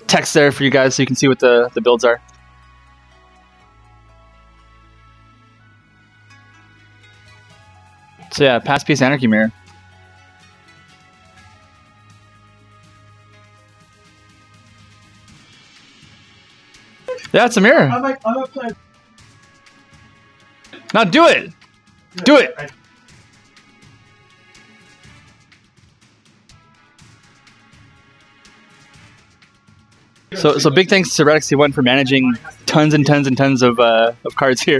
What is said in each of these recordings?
text there for you guys so you can see what the builds are. So yeah, Pass Peace Anarchy Mirror. Yeah, it's a mirror. I'm not playing. Now do it! Do it! So big thanks to RedXC1 for managing tons and tons and tons of cards here.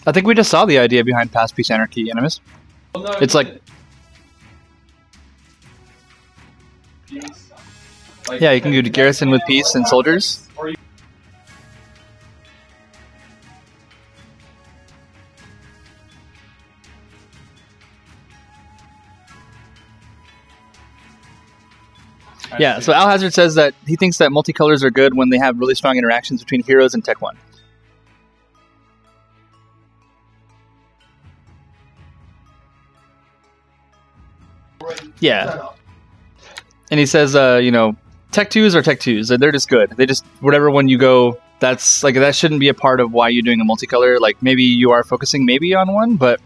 I think we just saw the idea behind Pass Peace Anarchy, Animus. It's like... Yeah, you can go to Garrison with Peace and Soldiers. Yeah, so Alhazard says that he thinks that multicolors are good when they have really strong interactions between heroes and Tech 1. Yeah. And he says, you know, Tech 2s are Tech 2s. They're just good. They just, whatever one you go, that's like, that shouldn't be a part of why you're doing a multicolor. Like, maybe you are focusing maybe on one, but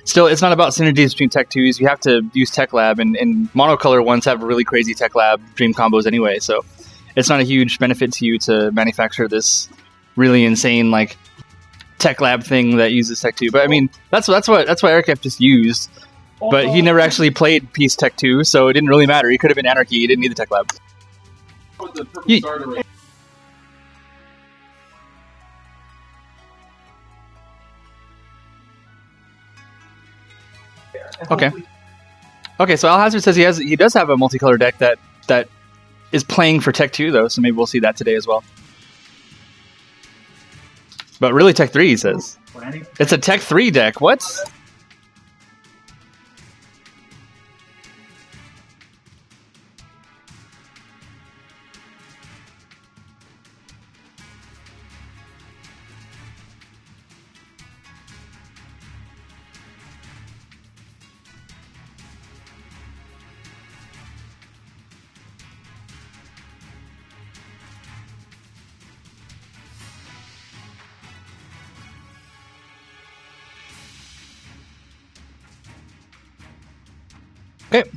still, it's not about synergies between Tech 2s. You have to use Tech Lab, and monocolor ones have really crazy Tech Lab dream combos anyway, so it's not a huge benefit to you to manufacture this really insane, like, Tech Lab thing that uses Tech 2. But I mean, that's what EricF just used. But he never actually played Peace Tech 2, so it didn't really matter. He could have been Anarchy, he didn't need the Tech Lab. Okay. Okay, so Alhazard says he does have a multicolor deck that is playing for Tech 2 though, so maybe we'll see that today as well. But really Tech 3, he says. It's a Tech 3 deck. What? Okay.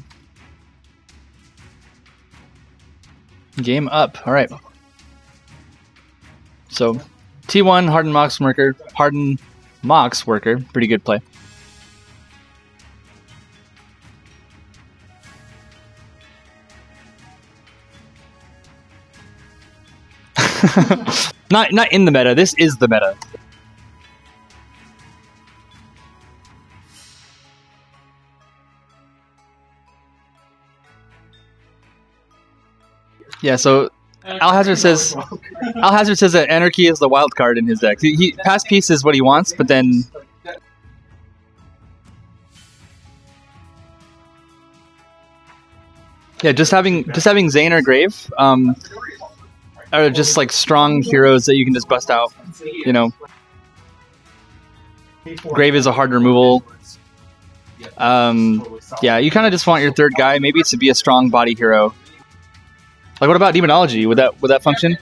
Game up. All right. So, T1 Harden Mox Worker. Pretty good play. Not in the meta. This is the meta. Yeah, so Alhazard says that Anarchy is the wild card in his deck. He Pass Peace is what he wants, but then yeah, just having Zane or Grave are just like strong heroes that you can just bust out. You know, Grave is a hard removal. Yeah, you kind of just want your third guy, maybe to be a strong body hero. Like, what about Demonology? Would that function?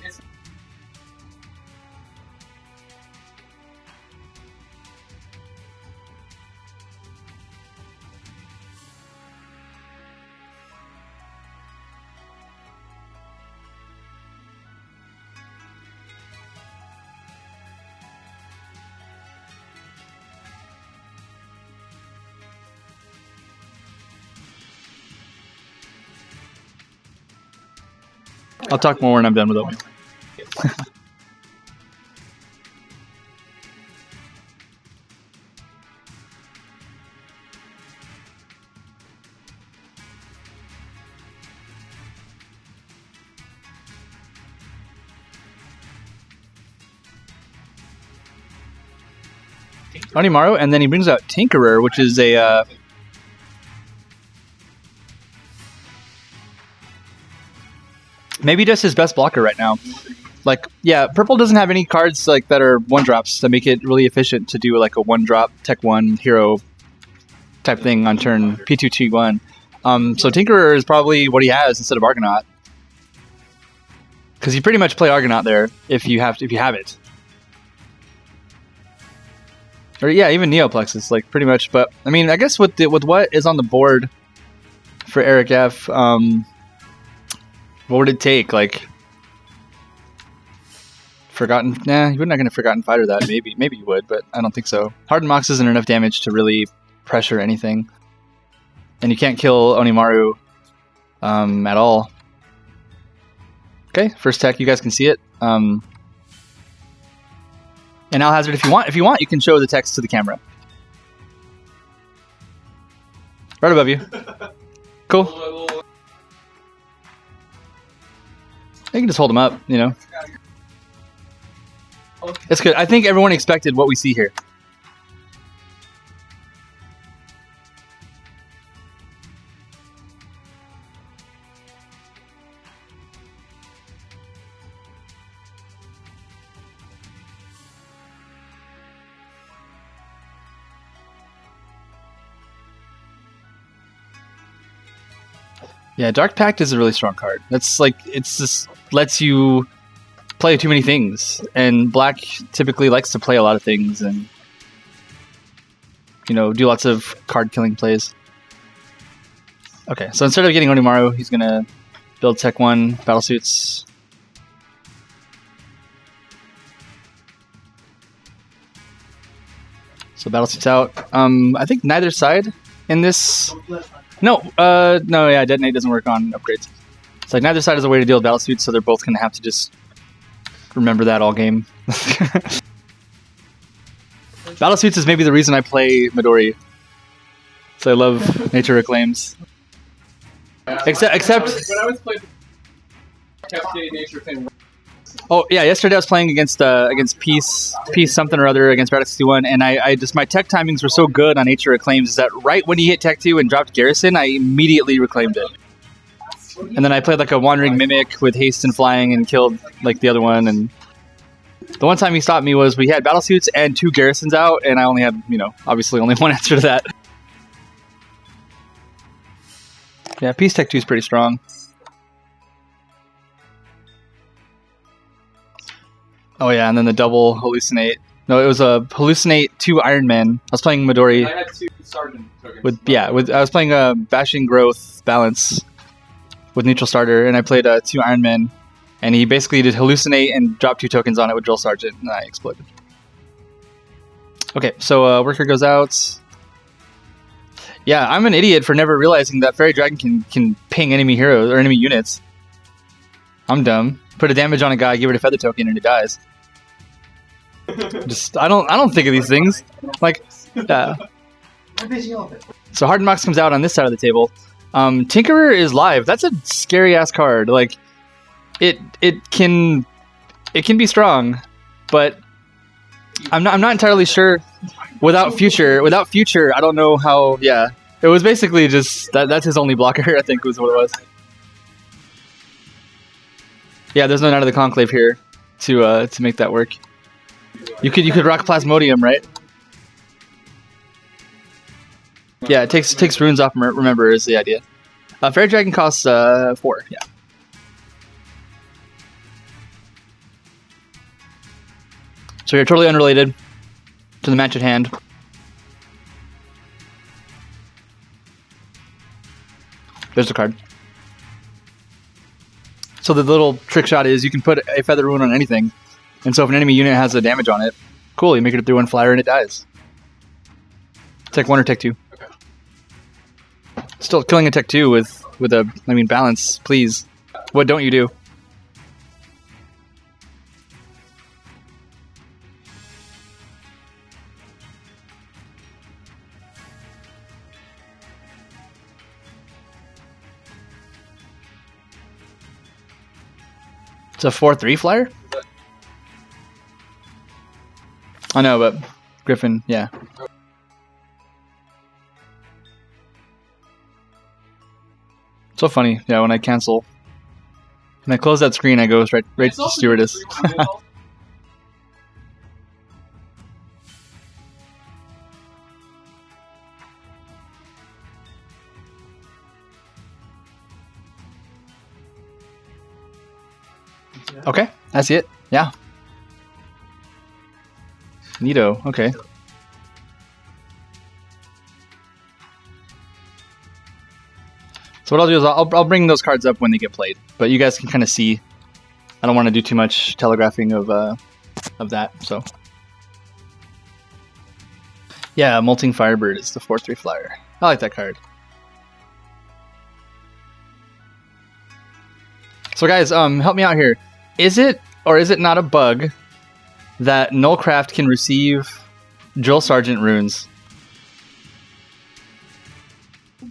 I'll talk more when I'm done with opening. Onimaru, and then he brings out Tinkerer, which is a maybe just his best blocker right now. Like, yeah, purple doesn't have any cards like that are 1-drops that make it really efficient to do like a 1-drop Tech 1 hero type thing on turn P2 T1. So Tinkerer is probably what he has instead of Argonaut, because you pretty much play Argonaut there if you have it. Or yeah, even Neoplexus, like pretty much. But I mean, I guess with what is on the board for EricF, what would it take? Like Forgotten? Nah, you're not going to Forgotten Fighter that. Maybe you would, but I don't think so. Hardened Mox isn't enough damage to really pressure anything, and you can't kill Onimaru at all. Okay, first tech. You guys can see it. And Alhazard, if you want, you can show the text to the camera. Right above you. Cool. You can just hold them up, you know. It's good. I think everyone expected what we see here. Yeah, Dark Pact is a really strong card. That's like, it's just lets you play too many things, and black typically likes to play a lot of things and, you know, do lots of card killing plays. Okay, so instead of getting Onimaru, he's gonna build Tech 1 Battlesuits. So Battlesuits out. I think neither side in this. No, yeah, Detonate doesn't work on upgrades. It's like neither side has a way to deal with Battlesuits, so they're both gonna have to just remember that all game. Battlesuits is maybe the reason I play Midori. So I love Nature Reclaims. Except when I was playing, kept getting Nature Reclaim. Oh yeah, yesterday I was playing against Peace something or other against Radix 61, and I just, my tech timings were so good on Nature Reclaims that right when he hit Tech 2 and dropped Garrison, I immediately reclaimed it. And then I played like a Wandering Mimic with haste and flying and killed like the other one. And the one time he stopped me was we had Battlesuits and 2 Garrisons out, and I only had, you know, obviously only one answer to that. Yeah, Peace Tech 2 is pretty strong. Oh yeah, and then the double Hallucinate. No, it was a Hallucinate 2 Iron Man. I was playing Midori. I had 2 Sergeant tokens. I was playing Bashing Growth Balance with neutral starter, and I played 2 Iron Men, and he basically did Hallucinate and dropped 2 tokens on it with Drill Sergeant, and I exploded. Okay, so Worker goes out. Yeah, I'm an idiot for never realizing that Fairy Dragon can ping enemy heroes or enemy units. I'm dumb. Put a damage on a guy, give it a feather token, and it dies. Just I don't think of these things. Like, so Hardened Mox comes out on this side of the table. Tinkerer is live. That's a scary ass card. Like, it can be strong, but I'm not entirely sure. Without future, I don't know how. Yeah, it was basically just that's his only blocker. I think was what it was. Yeah, there's no Knight of the Conclave here to make that work. You could rock Plasmodium, right? Yeah, it takes runes off. Remember, is the idea. Fairy Dragon costs 4. Yeah. So you're totally unrelated to the match at hand. There's the card. So the little trick shot is you can put a Feather Rune on anything, and so if an enemy unit has a damage on it, cool, you make it a 3/1 flyer and it dies. Tech 1 or Tech 2. Okay. Still killing a Tech 2 with a balance, please. What don't you do? It's a 4/3 flyer? I know, but Griffin, yeah. So funny, yeah, when I cancel. When I close that screen, I go right to Stewardess. Okay, I see it. Yeah. Neato, okay. So what I'll do is I'll bring those cards up when they get played, but you guys can kind of see. I don't want to do too much telegraphing of that. So yeah, Molting Firebird is the 4/3 flyer. I like that card. So guys, help me out here. Is it or is it not a bug that Nullcraft can receive Drill Sergeant runes?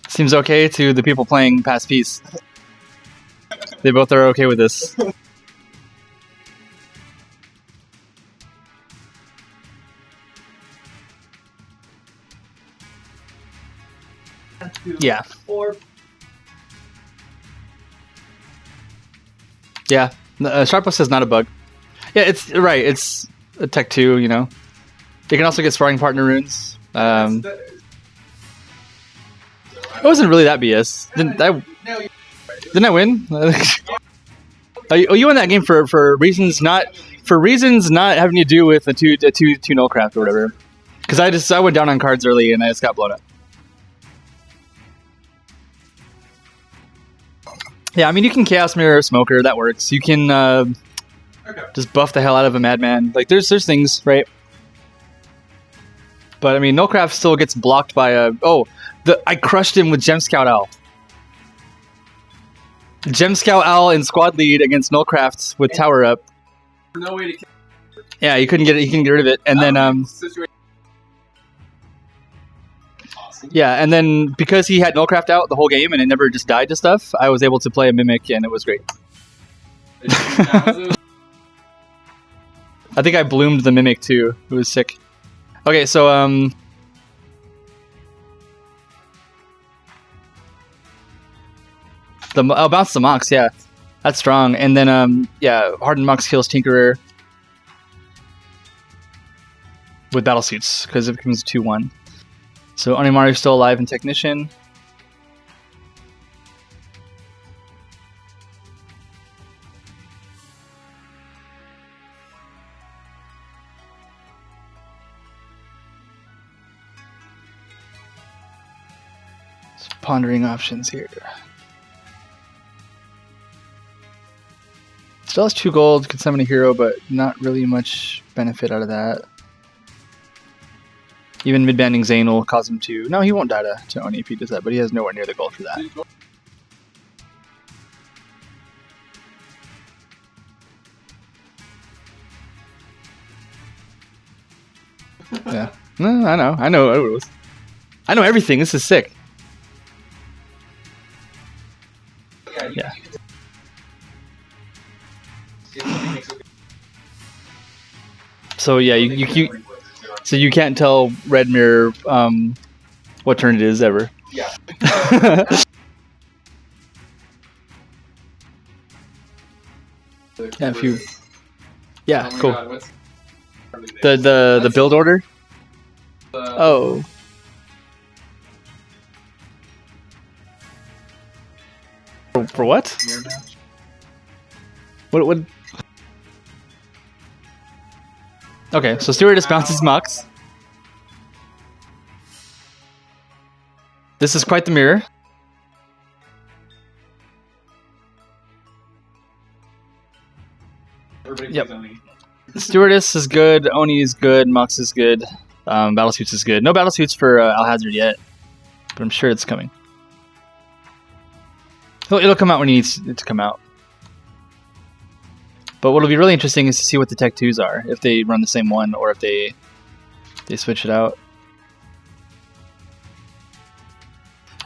Seems okay to the people playing Past Peace. They both are okay with this. Yeah. Yeah. Sharpless is not a bug. Yeah, it's right. It's a Tech 2, you know. You can also get Sparring Partner runes. It wasn't really that BS. Didn't I win? You won that game for reasons not having to do with the two Nullcraft or whatever. Because I went down on cards early and I just got blown up. Yeah, I mean you can Chaos Mirror Smoker, that works. You can just buff the hell out of a Madman. Like there's things, right? But I mean Nullcraft still gets blocked by a I crushed him with Gem Scout Owl. Gem Scout Owl in squad lead against Nullcraft with Tower Up. No way to. Yeah, you couldn't get it. You can get rid of it, and then yeah, and then because he had Nullcraft out the whole game and it never just died to stuff, I was able to play a Mimic and it was great. I think I bloomed the Mimic too. It was sick. Okay, so I'll bounce the Mox, yeah. That's strong. And then yeah, Hardened Mox kills Tinkerer with Battlesuits, because it becomes a 2-1. So Onimaru's still alive in Technician. Just pondering options here. Still has 2 gold, could summon a hero, but not really much benefit out of that. Even mid-banding Zane will cause him to... No, he won't die to Oni if he does that, but he has nowhere near the gold for that. Yeah. No, I know. I know what it was. I know everything. This is sick. Yeah. So yeah, so you can't tell Red Mirror what turn it is ever. Yeah. Yeah, if you. Yeah, Oh my cool. God, what's The build order. Oh. For what? What? Okay, so Stewardess bounces Mox. This is quite the mirror. Yep. Stewardess is good, Oni is good, Mox is good, Battlesuits is good. No Battlesuits for Alhazard yet, but I'm sure it's coming. It'll come out when it needs it to come out. But what'll be really interesting is to see what the Tech 2s are, if they run the same one or if they switch it out.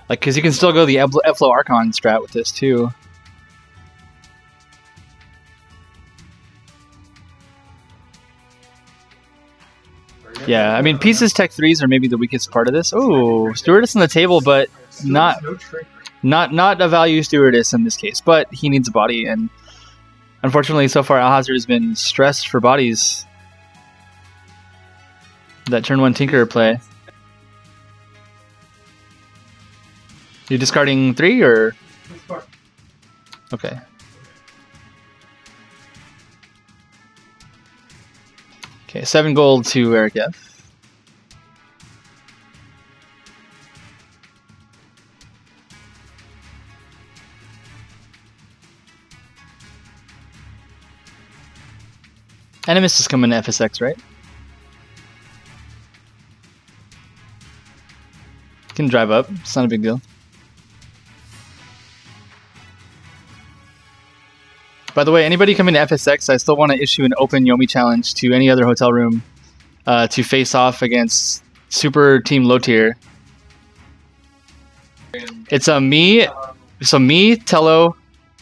Like, because you can still go the Eflo Archon strat with this too. Yeah, I mean, pieces tech 3s are maybe the weakest part of this. Oh, stewardess on the table, but not a value stewardess in this case. But he needs a body, and unfortunately, so far Alhazard has been stressed for bodies. That turn 1 Tinker play. You discarding 3 or? Okay. Okay, 7 gold to EricF. Animus is coming to FSX, right? Can drive up, it's not a big deal. By the way, anybody coming to FSX, I still want to issue an open Yomi challenge to any other hotel room to face off against Super Team Low Tier. It's me, Tello,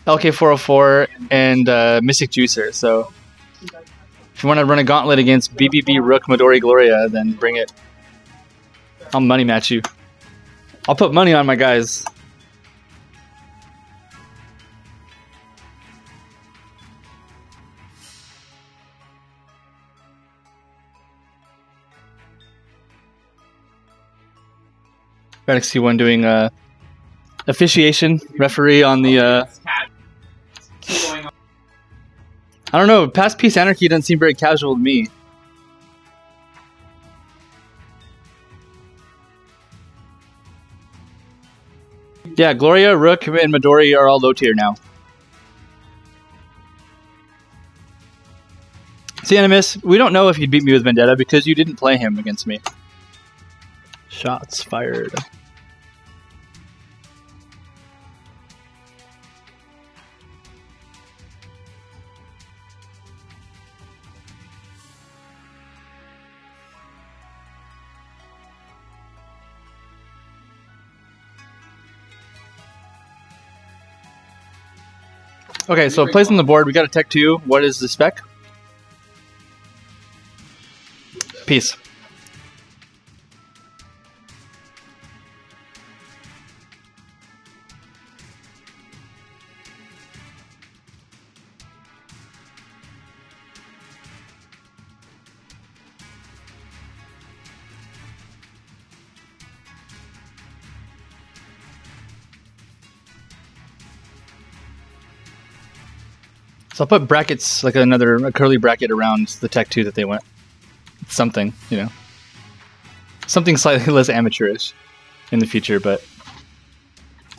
LK404, and Mystic Juicer. So if you want to run a gauntlet against BBB, Rook, Midori, Gloria, then bring it. I'll money match you. I'll put money on my guys. Codex T1 doing officiation, referee on the. I don't know. Past Peace Anarchy doesn't seem very casual to me. Yeah, Gloria, Rook, and Midori are all low tier now. See, Animus, we don't know if you'd beat me with Vendetta because you didn't play him against me. Shots fired. Okay, so plays on the board. We got a Tech 2. What is the spec? Peace. So I'll put brackets, like a curly bracket around the Tech 2 that they went. Something, you know. Something slightly less amateurish in the future, but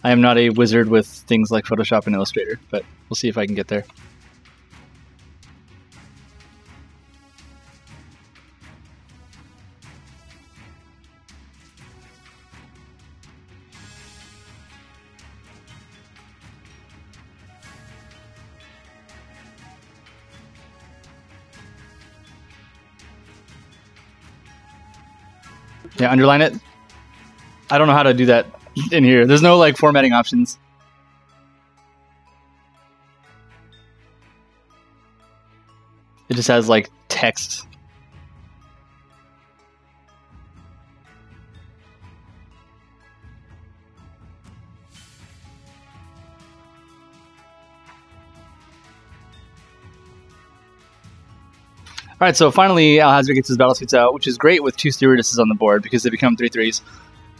I am not a wizard with things like Photoshop and Illustrator, but we'll see if I can get there. Yeah, underline it. I don't know how to do that in here. There's no like formatting options. It just has like text. Alright, so finally Alhazard gets his battle suits out, which is great with 2 stewardesses on the board because they become 3/3s.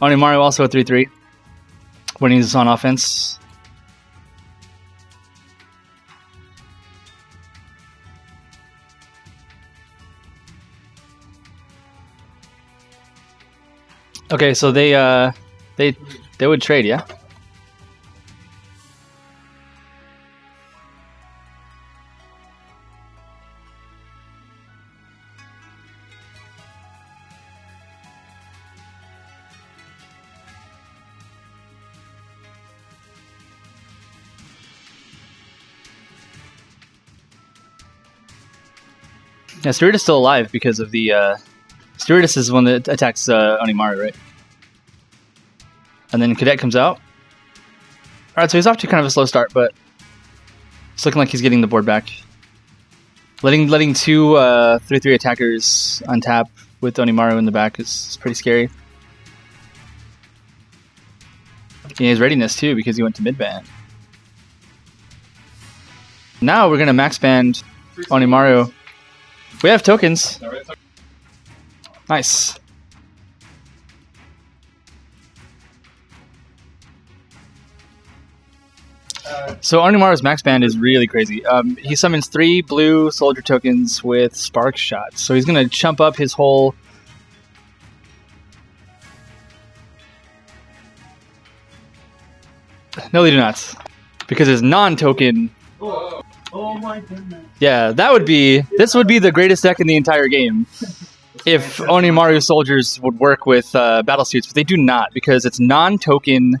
Onimaru also a 3/3 when he's on offense. Okay, so they would trade, yeah? Yeah, Stewardess is still alive because of the Stewardess is the one that attacks Onimaru, right? And then Cadet comes out. Alright, so he's off to kind of a slow start, but it's looking like he's getting the board back. Letting 2 3/3 attackers untap with Onimaru in the back is pretty scary. He has readiness too because he went to mid-ban. Now we're going to max band Onimaru. We have tokens. Nice. So Onimaru's max band is really crazy. He summons 3 blue soldier tokens with spark shots. So he's going to chump up his whole... No, they do not. Because his non-token... Oh my goodness. Yeah, that would be... This would be the greatest deck in the entire game. If Onimaru soldiers would work with battle suits, but they do not, because it's non-token...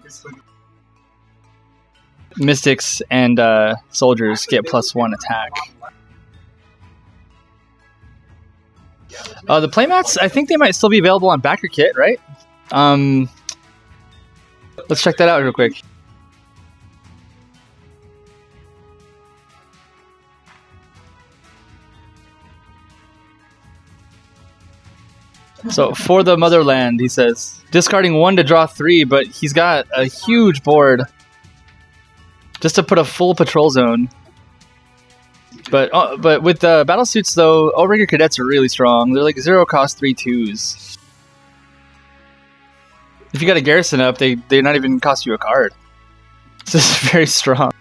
Mystics and soldiers get +1 attack. The playmats, I think they might still be available on backer kit, right? Let's check that out real quick. So for the motherland, he says, discarding 1 to draw 3, but he's got a huge board. Just to put a full patrol zone. But with the battle suits though, Outrigger cadets are really strong. They're like 0 cost 3 2s. If you got a garrison up, they're not even cost you a card. This is very strong.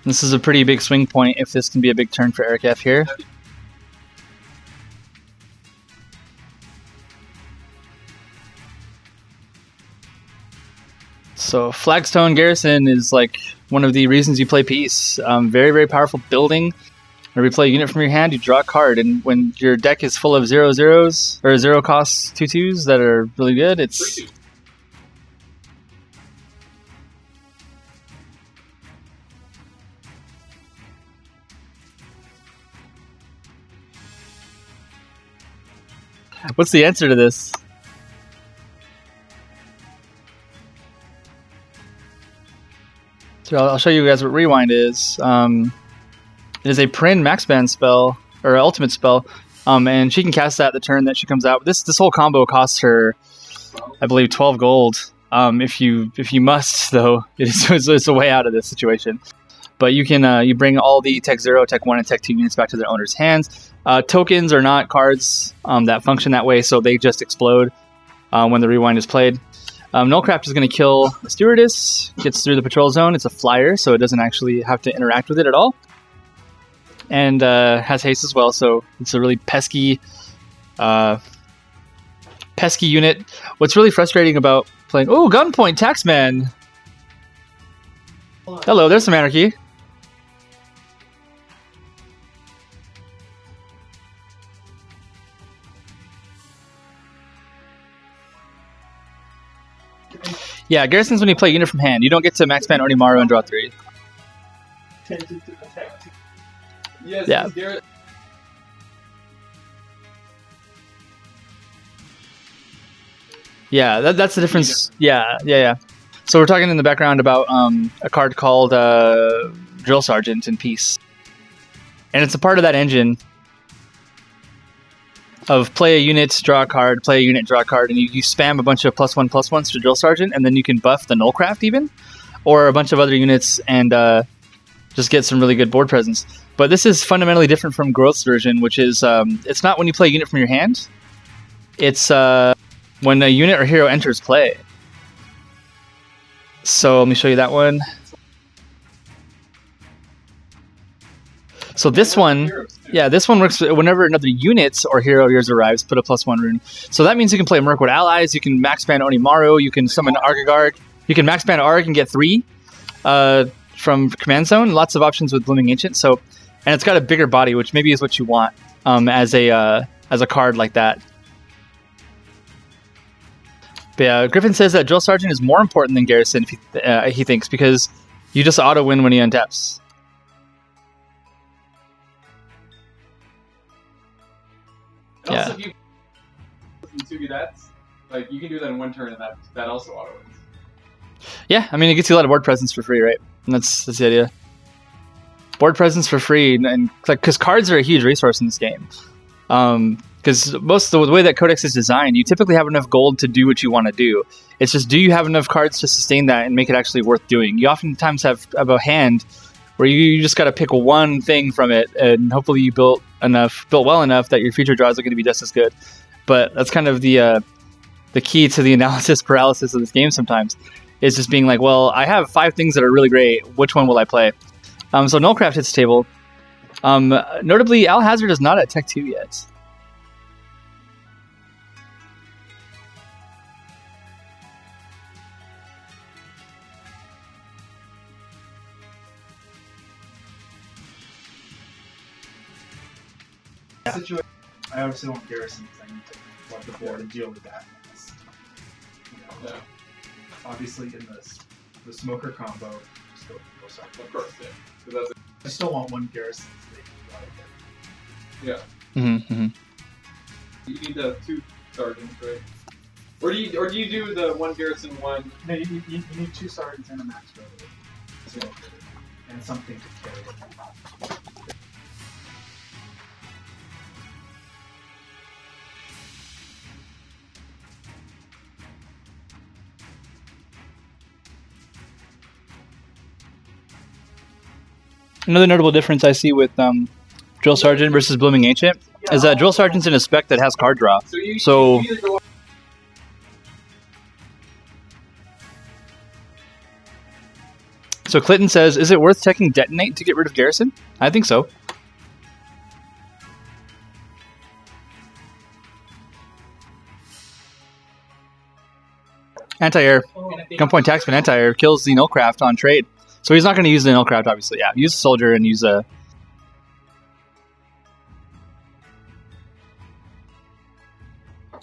This is a pretty big swing point if this can be a big turn for EricF here. So Flagstone Garrison is like one of the reasons you play Peace. Very, very powerful building. Whenever you play a unit from your hand, you draw a card, and when your deck is full of 0/0s or 0 cost 2 2s that are really good, it's... What's the answer to this? So I'll show you guys what Rewind is. It is a Prin max band spell, or ultimate spell, and she can cast that the turn that she comes out. This whole combo costs her, I believe, 12 gold. If you must, though, it's a way out of this situation. But you can you bring all the Tech 0, Tech 1, and Tech 2 units back to their owner's hands. Tokens are not cards that function that way, so they just explode when the Rewind is played. Nullcraft is going to kill the Stewardess, gets through the patrol zone. It's a flyer, so it doesn't actually have to interact with it at all. And has haste as well, so it's a really pesky unit. What's really frustrating about playing... Oh, Gunpoint Taxman! Hello, there's some anarchy. Yeah, garrisons when you play a unit from hand. You don't get to max ban Onimaru and draw 3. Yes, yeah. Yeah, that's the difference. Yeah. So we're talking in the background about a card called Drill Sergeant in Peace. And it's a part of that engine of play a unit, draw a card, play a unit, draw a card, and you spam a bunch of +1/+1s to Drill Sergeant, and then you can buff the Nullcraft even, or a bunch of other units, and just get some really good board presence. But this is fundamentally different from Growth's version, which is, it's not when you play a unit from your hand, it's when a unit or hero enters play. So let me show you that one. So this one, yeah, this one works whenever another unit or hero of yours arrives, put a +1 rune. So that means you can play Mirkwood Allies, you can max ban Onimaru, you can summon Argagarg, you can max ban Arg and get 3 from Command Zone. Lots of options with Blooming Ancient. So, and it's got a bigger body, which maybe is what you want as a card like that. But yeah, Griffin says that Drill Sergeant is more important than Garrison, if he thinks, because you just auto-win when he untaps. And also, if you two cadets, like you can do that in one turn, and that also auto wins. Yeah, I mean, it gets you a lot of board presence for free, right? And that's the idea. Board presence for free, and like because cards are a huge resource in this game. Because most of the way that Codex is designed, you typically have enough gold to do what you want to do. It's just, do you have enough cards to sustain that and make it actually worth doing? You oftentimes have a hand where you just got to pick one thing from it, and hopefully you built well enough that your future draws are going to be just as good. But that's kind of the key to the analysis paralysis of this game sometimes, is just being like, well, I have 5 things that are really great. Which one will I play? So Nullcraft hits the table. Notably, Alhazard is not at Tech 2 yet. I obviously want Garrison because I need to flood the board and deal with that. You know, obviously in the smoker combo, just go Sergeant. Of course, yeah. I still want one Garrison. Yeah. Mm-hmm. You need the 2 sergeants, right? Or do you do the 1 garrison 1? No, you need 2 sergeants and a max rover. And something to carry it. Another notable difference I see with Drill Sergeant versus Blooming Ancient is that Drill Sergeant's in a spec that has card draw. So Clinton says, is it worth checking Detonate to get rid of Garrison? I think so. Anti-air. Gunpoint Taxman anti-air kills the Nullcraft on trade. So he's not going to use the Nullcraft, obviously. Yeah, use a soldier and use a...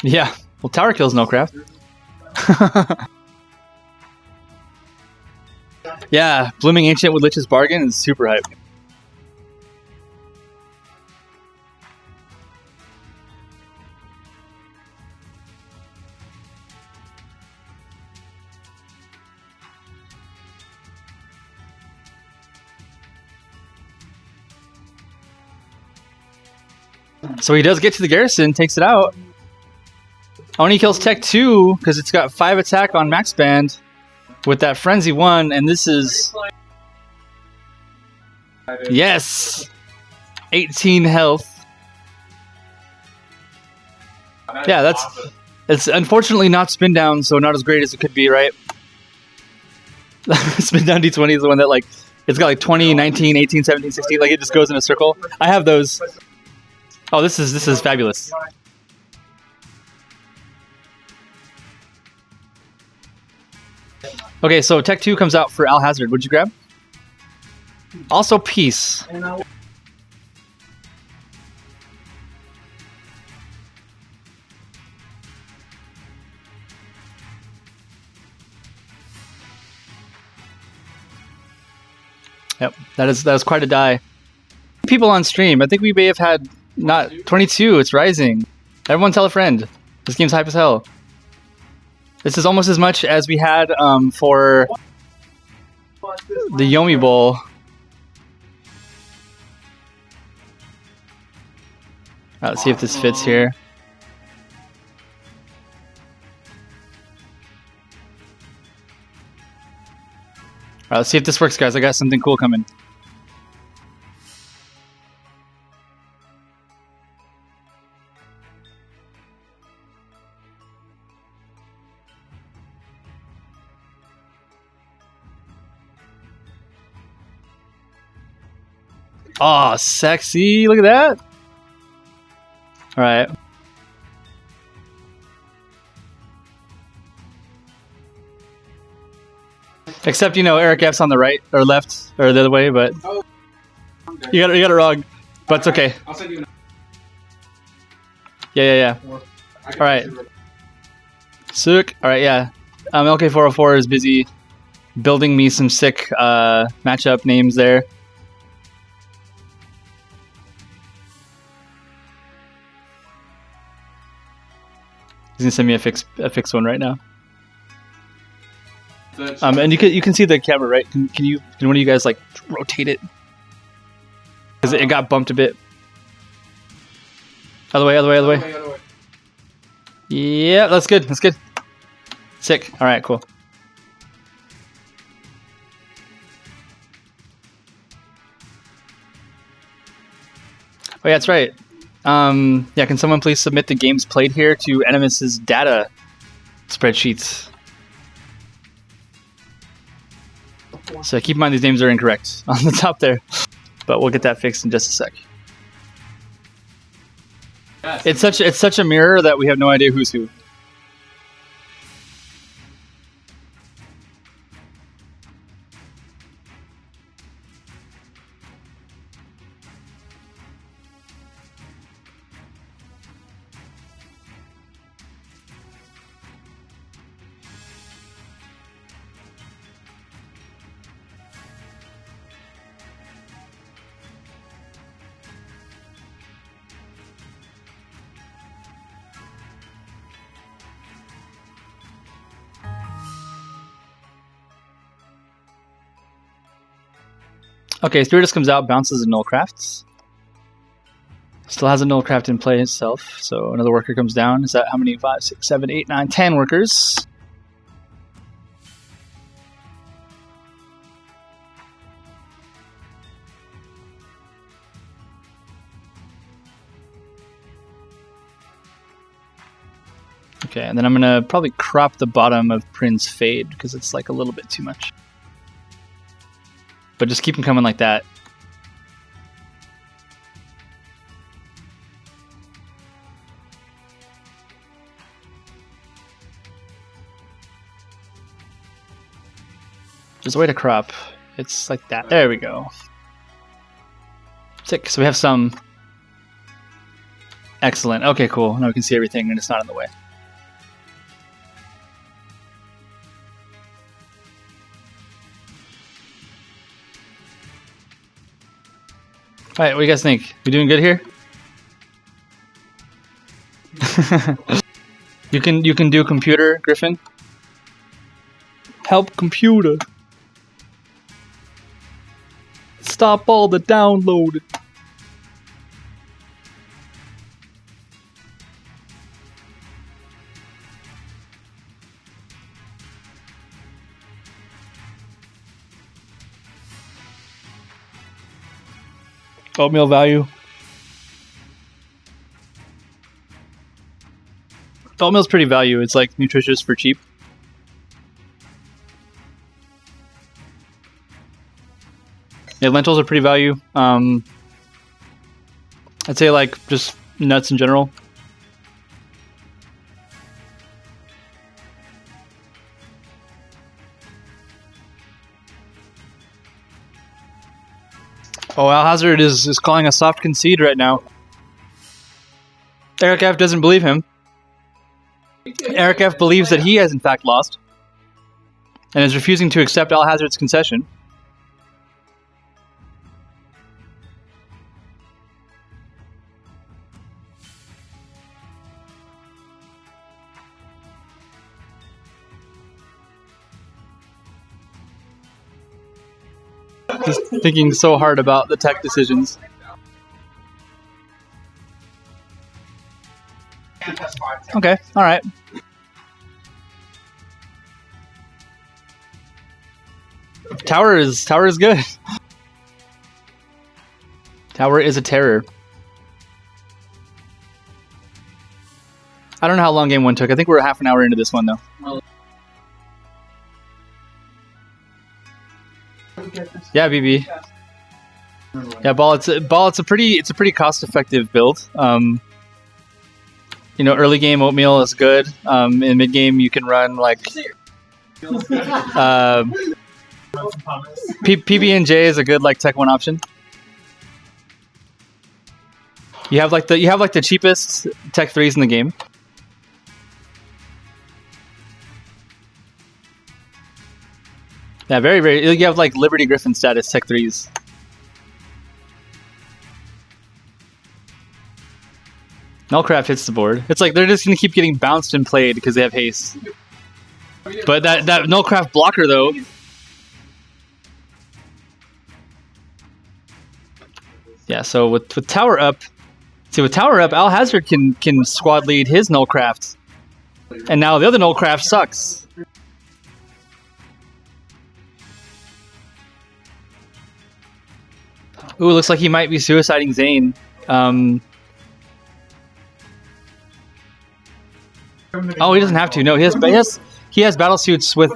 Yeah, well, tower kills Nullcraft. Yeah, Blooming Ancient with Lich's Bargain is super hype. So he does get to the Garrison, takes it out. Only kills Tech 2 because it's got 5 attack on max band with that Frenzy 1, and this is... Yes! 18 health. Yeah, that's... Awesome. It's unfortunately not spin down, so not as great as it could be, right? Spin down D20 is the one that, like, it's got like 20, 19, 18, 17, 16, like it just goes in a circle. I have those. Oh, this is fabulous. Okay, so Tech 2 comes out for Alhazard. What'd you grab? Also Peace. Yep, that is quite a die. People on stream. I think we may have had not 22. It's rising. Everyone tell a friend. This game's hype as hell. This is almost as much as we had for the Yomi Bowl. Let's see if this fits here. Alright, let's see if this works, guys. I got something cool coming. Oh, sexy. Look at that. Alright. Except, you know, EricF's on the right or left or the other way, but you got it wrong. But it's okay. I'll send you. Yeah. All right. Sick. All right, yeah. LK404 is busy building me some sick matchup names there. He's gonna send me a fix one right now. And you can see the camera, right? Can one of you guys like rotate it? Because it got bumped a bit. Other way. Yeah, that's good. Sick. All right, cool. Oh yeah, that's right. Yeah, can someone please submit the games played here to Animus's data spreadsheets? So keep in mind these names are incorrect on the top there, but we'll get that fixed in just a sec. It's such a mirror that we have no idea who's who. Okay, Spiritus comes out, bounces a Nullcraft. Still has a Nullcraft in play itself, so another worker comes down. Is that how many? 5, 6, 7, 8, 9, 10 workers. Okay, and then I'm gonna probably crop the bottom of Prince Fade because it's like a little bit too much. But just keep them coming like that. There's a way to crop. It's like that. There we go. Sick. So we have some. Excellent. Okay, cool. Now we can see everything and it's not in the way. All right, what do you guys think? We doing good here? You can do computer, Griffin. Help computer. Stop all the download. Oatmeal value. Oatmeal's pretty value. It's like nutritious for cheap. Yeah, lentils are pretty value. I'd say like just nuts in general. Oh, Alhazard is calling a soft concede right now. EricF doesn't believe him. EricF believes that he has in fact lost and is refusing to accept Alhazard's concession. Just thinking so hard about the tech decisions. Okay, alright. Tower is good. Tower is a terror. I don't know how long game one took. I think we're half an hour into this one though. Yeah, BB. Yeah, ball. It's a pretty cost-effective build. You know, early game oatmeal is good. In mid game, you can run like PB&J is a good like Tech 1 option. You have like the cheapest Tech 3s in the game. Yeah, very, very. You have like Liberty Griffin status Tech 3s. Nullcraft hits the board. It's like they're just gonna keep getting bounced and played because they have haste. But that Nullcraft blocker though. Yeah, so with Tower up, see with Tower up, Alhazard can squad lead his Nullcraft. And now the other Nullcraft sucks. Ooh, looks like he might be suiciding Zane. Oh, he doesn't have to. No, he has battle suits with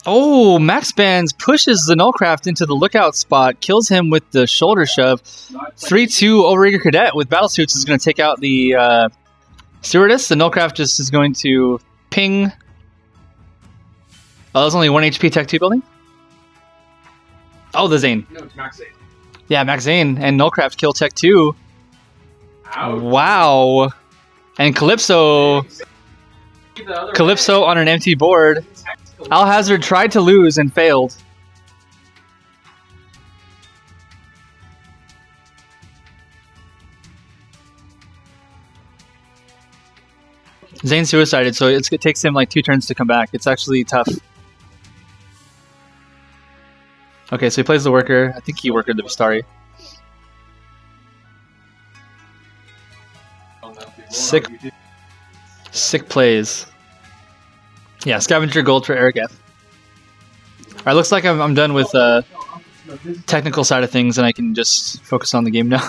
Oh, Max Bands pushes the Nullcraft into the lookout spot, kills him with the shoulder shove. 3-2 Overeager Cadet with battle suits is going to take out the Stewardess. The Nullcraft just is going to ping. Oh, there's only 1 HP Tech 2 building? Oh, the Zane. No, it's Max Zane. Yeah, Max Zane and Nullcraft kill Tech 2. Ouch. Wow. And Calypso on an empty board. Alhazard tried to lose and failed. Zane suicided, so it takes him like 2 turns to come back. It's actually tough. Okay, so he plays the worker. I think he worked the Vistari. Sick plays. Yeah, Scavenger Gold for EricF. Alright, looks like I'm done with technical side of things and I can just focus on the game now.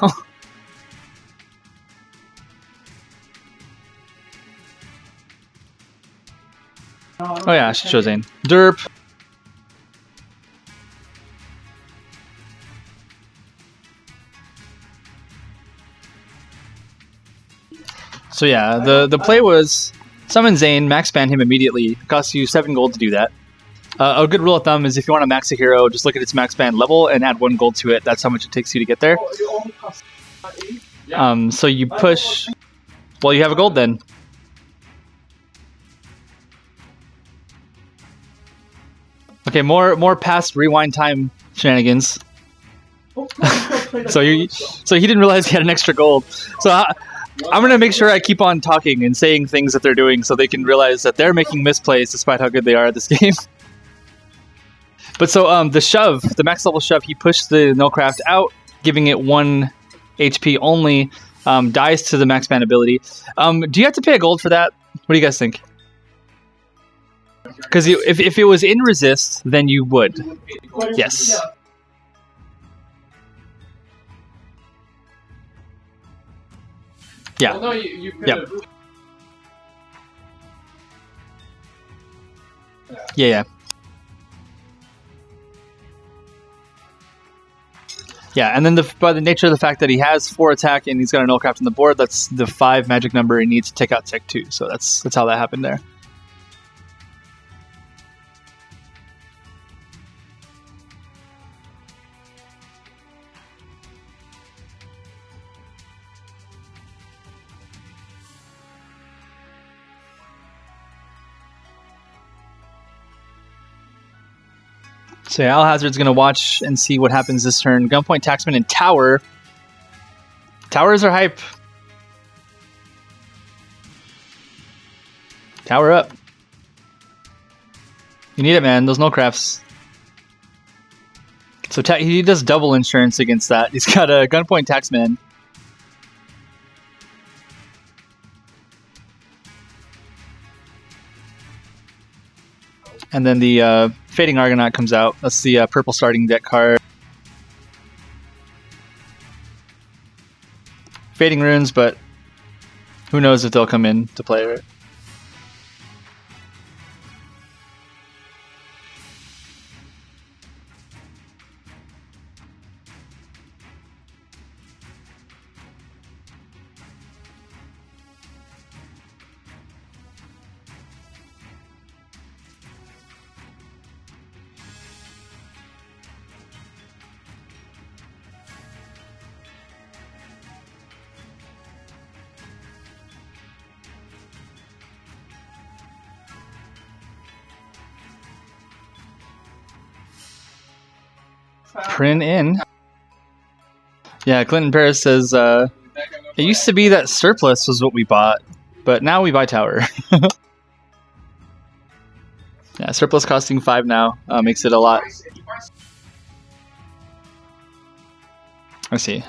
Oh yeah, I should show Zane. Derp. So yeah, the play was summon Zane, max ban him immediately. It costs you 7 gold to do that. A good rule of thumb is if you want to max a hero, just look at its max ban level and add 1 gold to it. That's how much it takes you to get there. So you push. Well, you have a gold then. Okay, more past rewind time shenanigans. So he didn't realize he had an extra gold. So I'm gonna make sure I keep on talking and saying things that they're doing so they can realize that they're making misplays despite how good they are at this game. But so the shove, the max level shove, he pushed the Nullcraft out, giving it 1 HP only, dies to the max ban ability. Do you have to pay a gold for that? What do you guys think? Because if it was in resist, then you would. Yes. Yeah. Well, no, you could Yep. have. Yeah. Yeah, and then by the nature of the fact that he has 4 attack and he's got a Nullcraft on the board, that's the 5 magic number he needs to take out Tech 2. So that's how that happened there. So yeah, Alhazard's going to watch and see what happens this turn. Gunpoint, Taxman, and Tower. Towers are hype. Tower up. You need it, man. Those Nullcrafts. So he does double insurance against that. He's got a Gunpoint, Taxman. And then the Fading Argonaut comes out. That's the purple starting deck card. Fading Runes, but who knows if they'll come in to play it. Print in. Yeah, Clinton Paris says, it used to be that surplus was what we bought, but now we buy tower. Yeah, surplus costing 5 now makes it a lot. I see.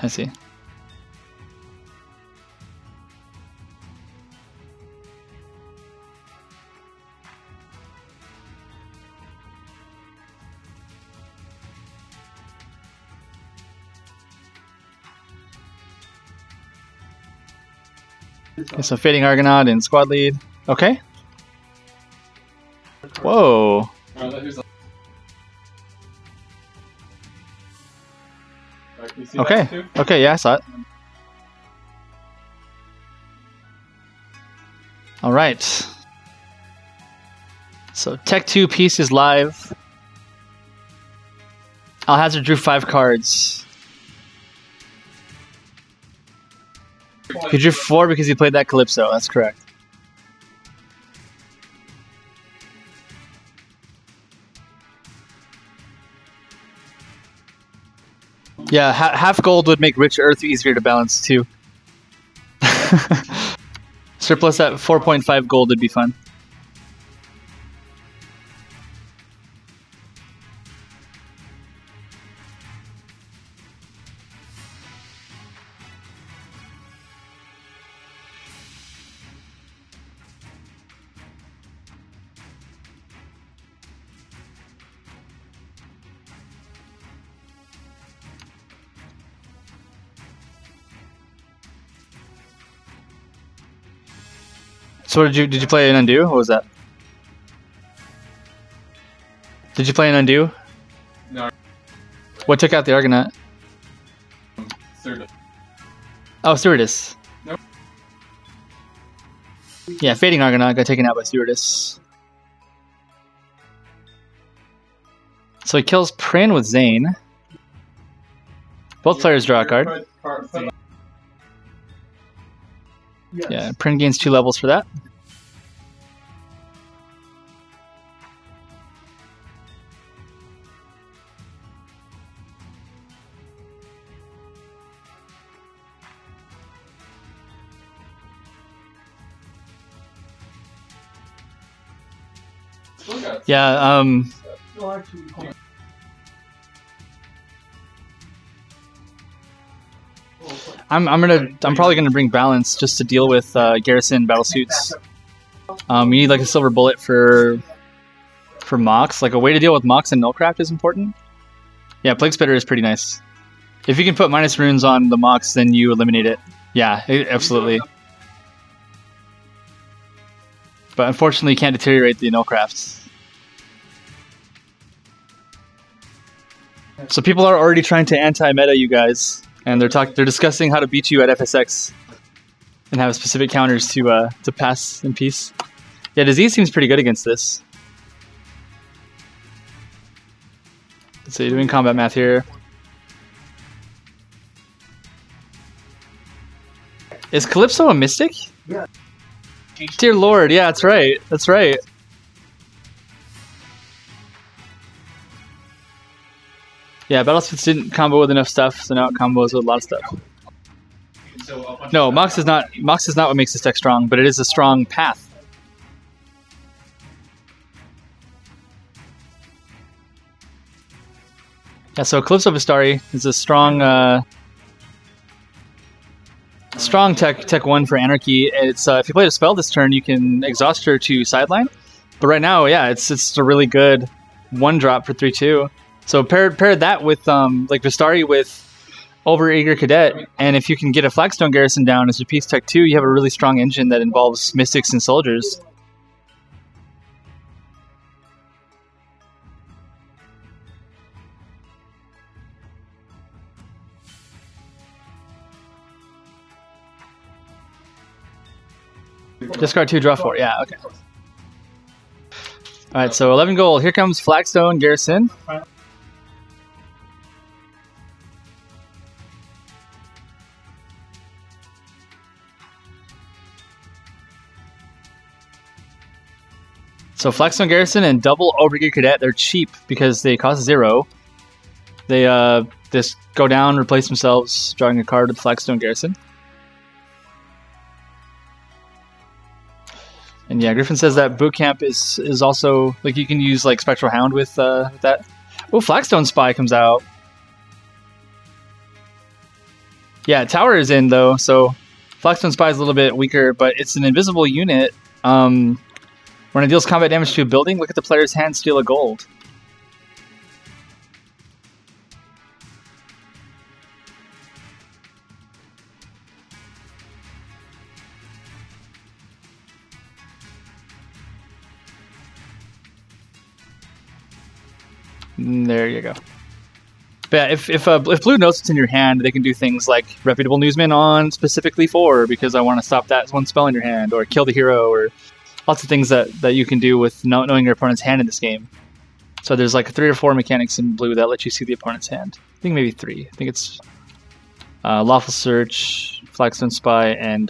Okay, so Fading Argonaut and squad lead. Okay. Whoa. Okay. Okay, yeah, I saw it. Alright. So Tech 2 piece is live. Alhazard drew 5 cards. He drew 4 because he played that Calypso, that's correct. Yeah, half gold would make Rich Earth easier to balance too. Surplus at 4.5 gold would be fun. So what did you play an Undo? What was that? Did you play an Undo? No. What took out the Argonaut? Stewardess. Oh, Stewardess. Nope. Yeah, Fading Argonaut got taken out by Stewardess. So he kills Prin with Zane. Both players draw a card. Yeah, Prin gains 2 levels for that. Yeah, I'm probably gonna bring balance just to deal with Garrison battle suits. You need like a silver bullet for Mox. Like a way to deal with Mox and Nullcraft is important. Yeah, Plague Spitter is pretty nice. If you can put minus runes on the Mox, then you eliminate it. Yeah, absolutely. But unfortunately, you can't deteriorate the Nullcrafts. So people are already trying to anti-meta you guys, and they're discussing how to beat you at FSX and have specific counters to pass in peace. Yeah, Disease seems pretty good against this. So you're doing combat math here. Is Calypso a mystic? Yeah. Dear Lord, yeah, that's right. That's right. Yeah, Battlesmiths didn't combo with enough stuff, so now it combos with a lot of stuff. No, Mox is not what makes this deck strong, but it is a strong path. Yeah, so Calypso Vistari is a strong strong tech 1 for Anarchy. It's if you play a spell this turn, you can exhaust her to sideline. But right now, yeah, it's a really good 1-drop for 3/2. So pair that with like Vistari with Overeager Cadet, and if you can get a Flagstone Garrison down as your piece tech 2, you have a really strong engine that involves Mystics and Soldiers. Discard 2, draw 4. Yeah, okay. Alright, so 11 gold. Here comes Flagstone Garrison. So Flagstone Garrison and double Overgear Cadet, they're cheap because they cost 0. They just go down, replace themselves, drawing a card with Flagstone Garrison. And yeah, Griffin says that boot camp is also like you can use like Spectral Hound with that. Oh, Flagstone Spy comes out. Yeah, Tower is in though, so Flagstone Spy is a little bit weaker, but it's an invisible unit. When it deals combat damage to a building, look at the player's hand, steal a gold. There you go. But yeah, if blue knows what's in your hand, they can do things like Reputable Newsman on specifically for, because I want to stop that one spell in your hand, or kill the hero, or lots of things that you can do with knowing your opponent's hand in this game. So there's like 3 or 4 mechanics in blue that let you see the opponent's hand. I think maybe 3. I think it's Lawful Search, Flagstone Spy, and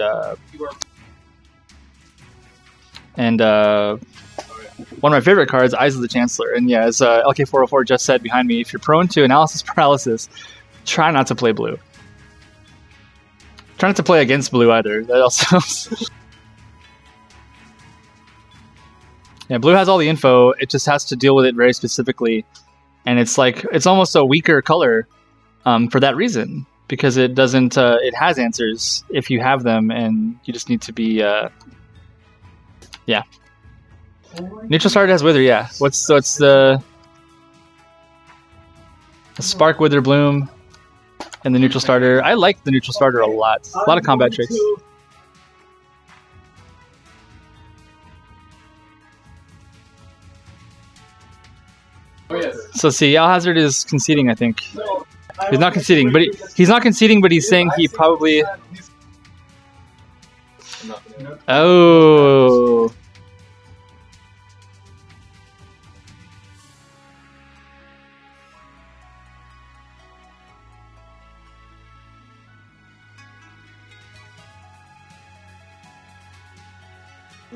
one of my favorite cards, Eyes of the Chancellor. And yeah, as LK404 just said behind me, if you're prone to analysis paralysis, try not to play blue. Try not to play against blue either. That also helps. Yeah, blue has all the info. It just has to deal with it very specifically. And it's like, it's almost a weaker color for that reason. Because it doesn't, it has answers if you have them, and you just need to be, yeah. Neutral starter has Wither, yeah. What's the Spark, Wither, Bloom, and the neutral starter? I like the neutral starter a lot. A lot of combat tricks. Oh, yes. So see, Alhazard is conceding, I think. He's not conceding, but he's not conceding, but he's saying he probably. Oh.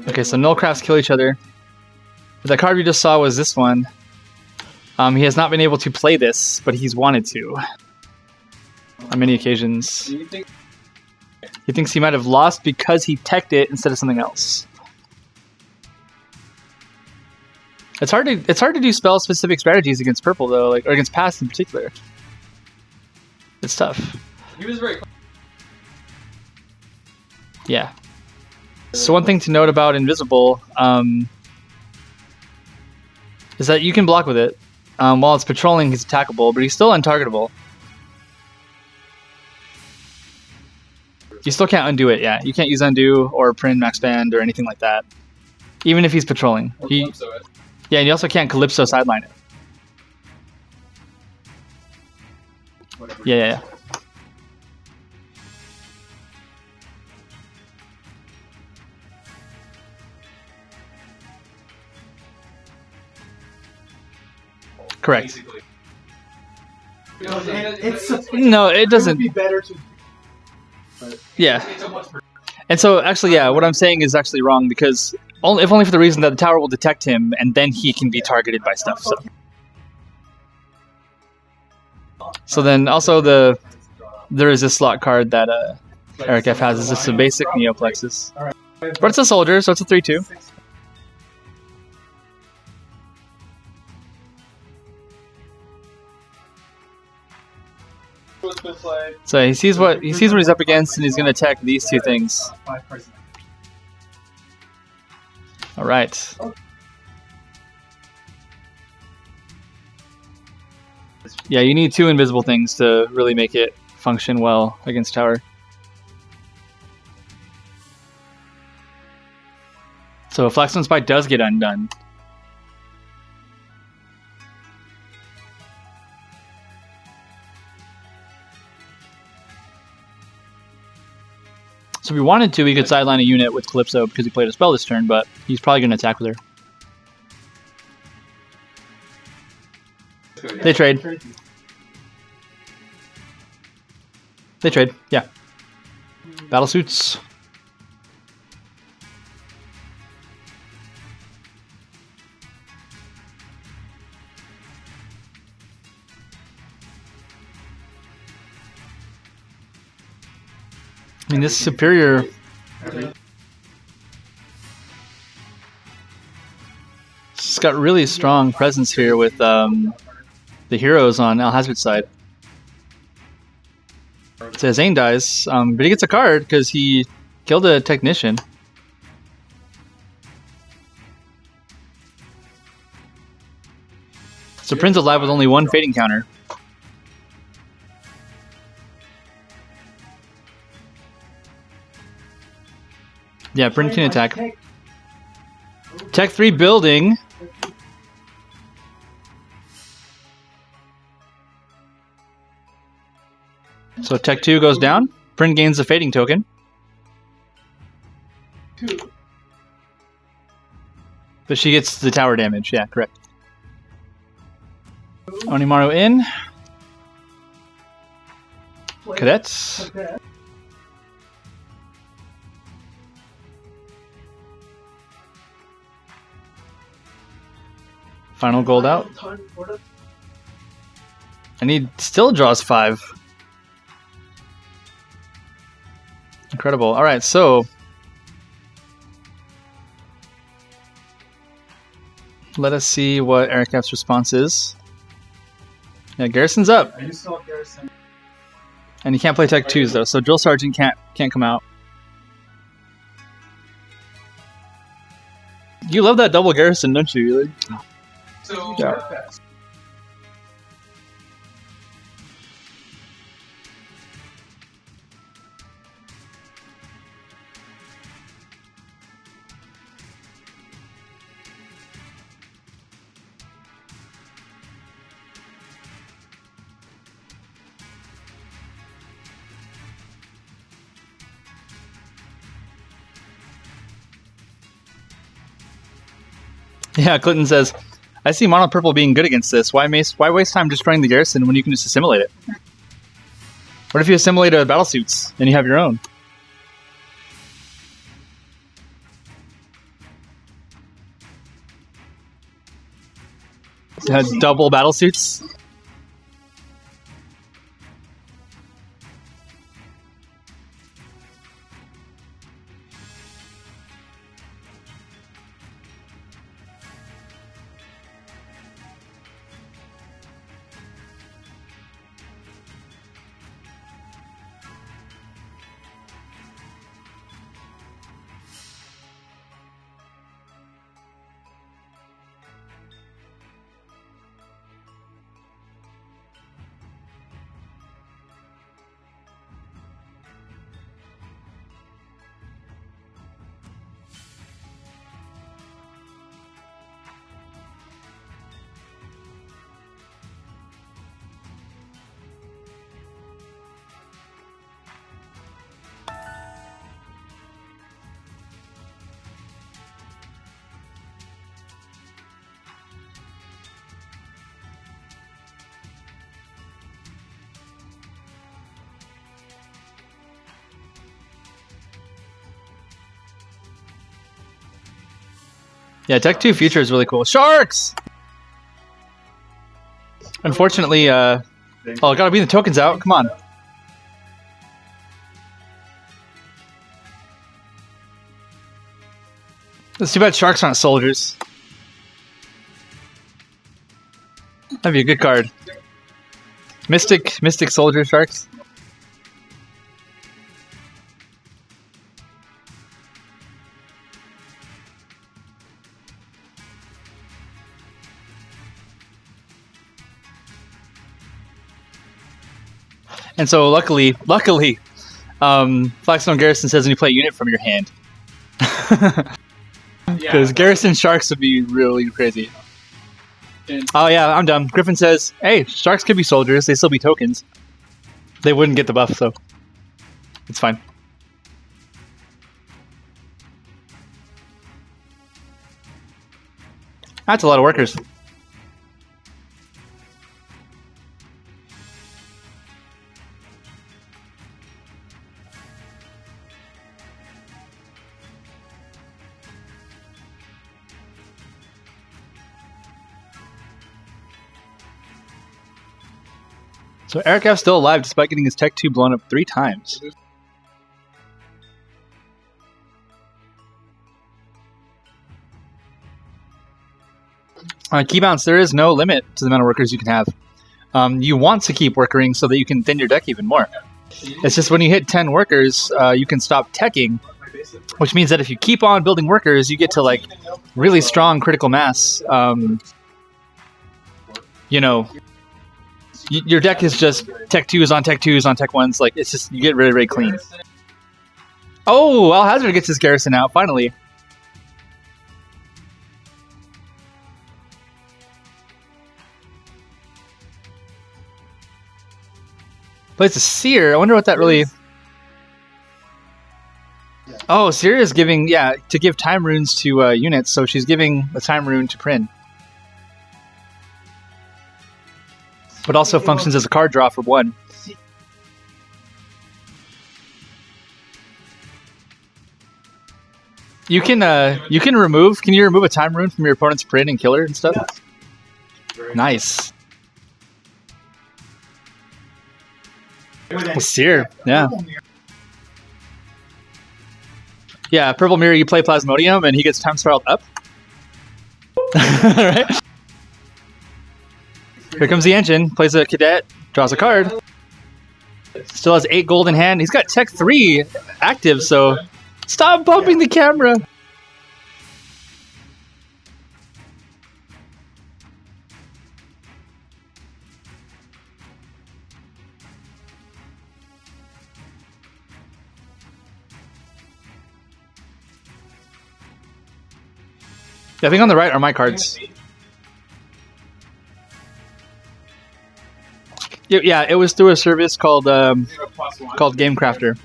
Okay, so Nullcrafts kill each other. The card we just saw was this one. He has not been able to play this, but he's wanted to. On many occasions. Do you think He thinks he might have lost because he teched it instead of something else. It's hard to do spell specific strategies against purple though, like, or against past in particular. It's tough. he was very Yeah. So one thing to note about Invisible is that you can block with it. While it's patrolling, he's attackable, but he's still untargetable. You still can't undo it, yeah. You can't use undo or print max band or anything like that. Even if he's patrolling. Yeah, and you also can't Calypso sideline it. Yeah. Correct. No, it doesn't. Be better to. Yeah. And so, actually, yeah, what I'm saying is actually wrong because if only for the reason that the tower will detect him and then he can be targeted by stuff. So then also there is this slot card that EricF has. Is just a basic Neoplexus. But it's a soldier, so it's a 3/2. So he sees what he's up against, and he's going to attack these two things. All right. Yeah, you need 2 invisible things to really make it function well against tower. So Flagstone Spy does get undone. So if we wanted to, we could sideline a unit with Calypso because he played a spell this turn, but he's probably going to attack with her. They trade. They trade, yeah. Battle suits. I mean, this superior. It's got really strong presence here with the heroes on Alhazard's side. So Zane dies, but he gets a card because he killed a technician. So Prin's alive with only one fading counter. Yeah, Prin can attack. Tech 3 building. So Tech 2 goes down. Prin gains the fading token. But she gets the tower damage. Yeah, correct. Onimaru in. Cadets. Final gold out. And he still draws 5. Incredible. Alright, so let us see what EricF's response is. Yeah, Garrison's up. I used to love Garrison. And he can't play Tech 2s though, so Drill Sergeant can't come out. You love that double Garrison, don't you? So, Yeah. Yeah, Clinton says, I see mono purple being good against this. Why waste time destroying the garrison when you can just assimilate it? What if you assimilate a battlesuits and you have your own? It has double battlesuits. Yeah, Tech 2 future is really cool. Sharks! Unfortunately, gotta be the tokens out. Come on. It's too bad sharks aren't soldiers. That'd be a good card. Mystic soldier sharks. And so luckily, Flagstone Garrison says when you play a unit from your hand. Because Garrison Sharks would be really crazy. Oh yeah, I'm dumb. Griffin says, hey, Sharks could be soldiers, they still be tokens. They wouldn't get the buff, so it's fine. That's a lot of workers. So EricF's still alive despite getting his Tech 2 blown up 3 times. Key bounce, there is no limit to the amount of workers you can have. You want to keep workering so that you can thin your deck even more. It's just when you hit 10 workers, you can stop teching, which means that if you keep on building workers, you get to like really strong critical mass. You know, your deck is just tech 2s on tech 2s on tech 1s. Like, it's just, you get really, really clean. Oh, Alhazard gets his garrison out, finally. Plays a Seer. I wonder what that really... Oh, Seer is giving, yeah, to give time runes to units, so she's giving a time rune to Prin. But also functions as a card draw for 1. You can remove, can you remove a time rune from your opponent's Prin and kill her and stuff? Nice. Well, Seer, yeah. Yeah, Purple Mirror, you play Plasmodium, and he gets time spiraled up. Right? Here comes the engine, plays a cadet, draws a card. Still has 8 gold in hand. He's got Tech 3 active, so stop bumping the camera. I think on the right are my cards. Yeah, it was through a service called Game Crafter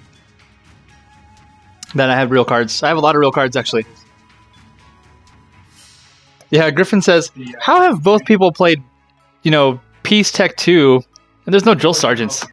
that I have real cards. I have a lot of real cards, actually. Yeah, Griffin says, how have both people played, you know, Peace Tech 2 and there's no drill sergeants?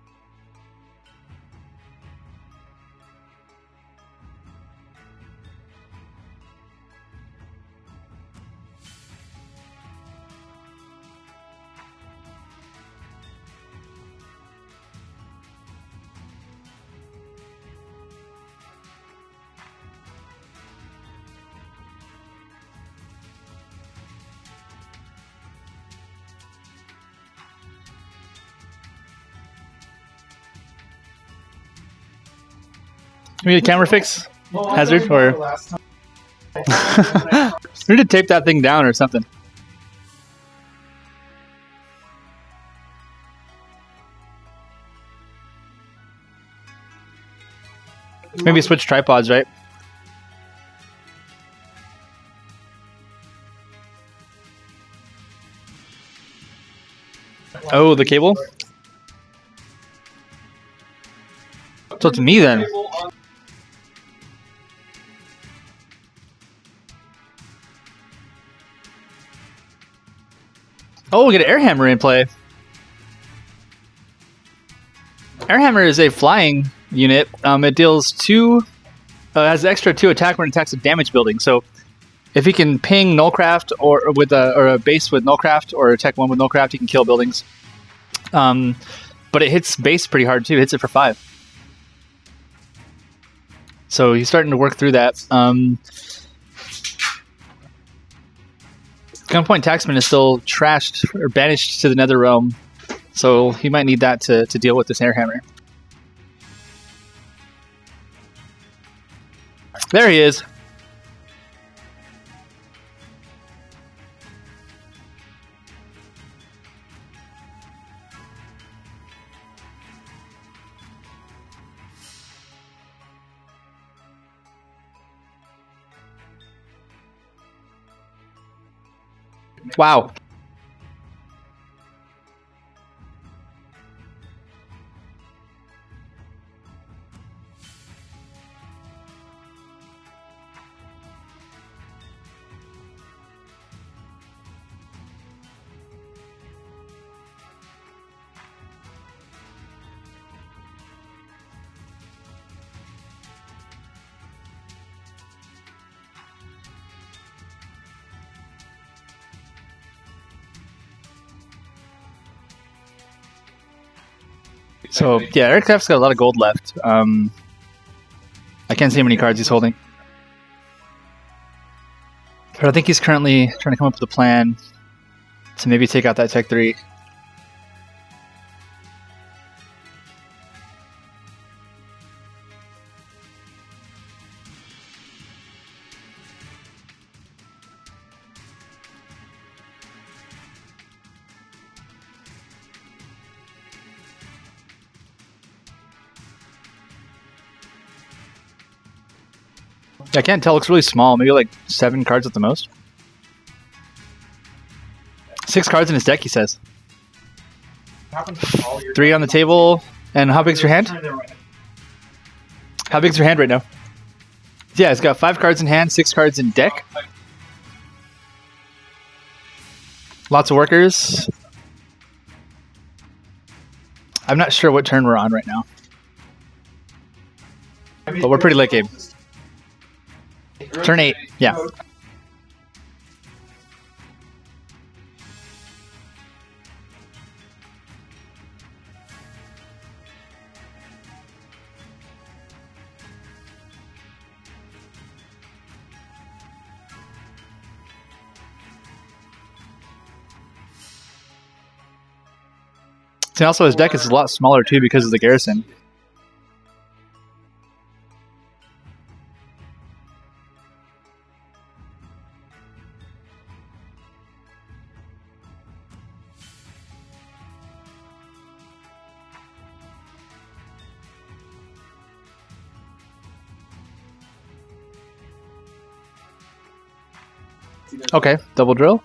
We need a camera fix? Hazard? Or we need to tape that thing down or something. Maybe switch tripods, right? Oh, the cable? So it's me then. Oh, we get an Airhammer in play. Airhammer is a flying unit. It deals 2, has extra 2 attack when it attacks a damage building. So if he can ping Nullcraft or with a base with Nullcraft or a tech 1 with Nullcraft, he can kill buildings. But it hits base pretty hard too. It hits it for 5. So he's starting to work through that. Gunpoint Taxman is still trashed or banished to the Nether Realm, so he might need that to deal with this Airhammer. There he is. Wow. So, yeah, EricF's got a lot of gold left. I can't see how many cards he's holding. But I think he's currently trying to come up with a plan So maybe take out that Tech 3. I can't tell. It looks really small. Maybe like 7 cards at the most. 6 cards in his deck, he says. 3 on the table. And how big's your hand? How big's your hand right now? Yeah, it's got 5 cards in hand, 6 cards in deck. Lots of workers. I'm not sure what turn we're on right now. But we're pretty late game. Turn 8, yeah. And also his deck is a lot smaller too because of the garrison. Okay, double drill.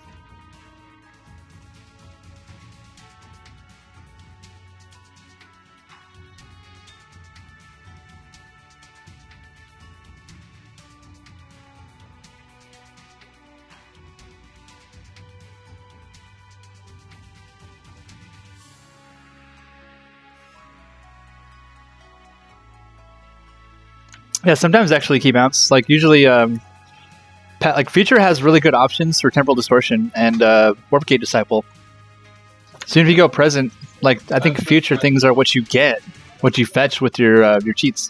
Yeah, sometimes actually key bounce. Like usually, like Future has really good options for Temporal Distortion and Warp Gate Disciple. Soon if you go present, like I think Future things are what you get, what you fetch with your cheats.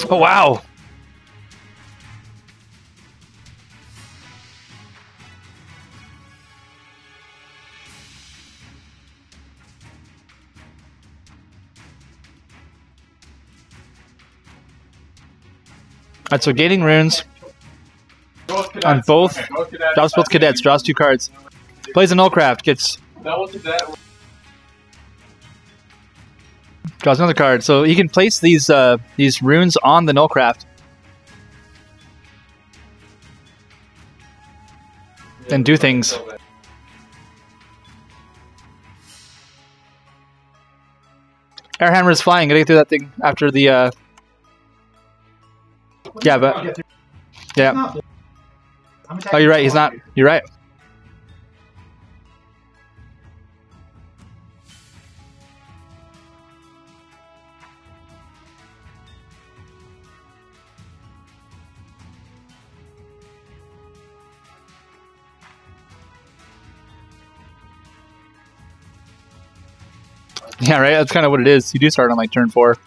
Oh wow! Alright, so gaining runes on both. Drops both cadets, draws 2 cards. Plays a Nullcraft, gets. Draws another card. So he can place these runes on the Nullcraft. And do things. Airhammer is flying. Gotta get through that thing after the. Yeah, but. Yeah. Oh, you're right. He's not. You're right. Yeah, right? That's kind of what it is. You do start on like turn 4.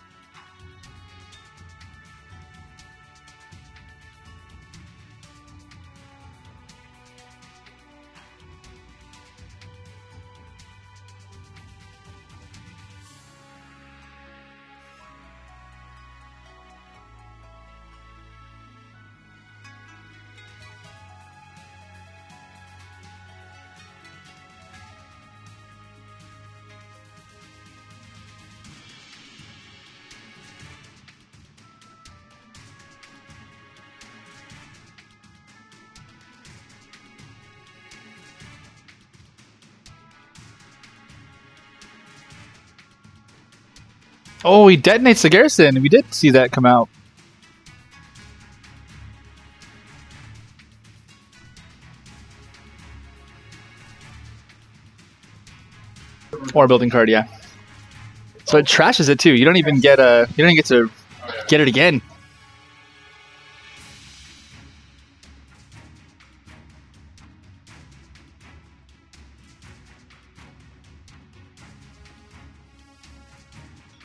Oh, he detonates the garrison. We did see that come out. Or a building card, yeah. So it trashes it too. You don't even get to get it again.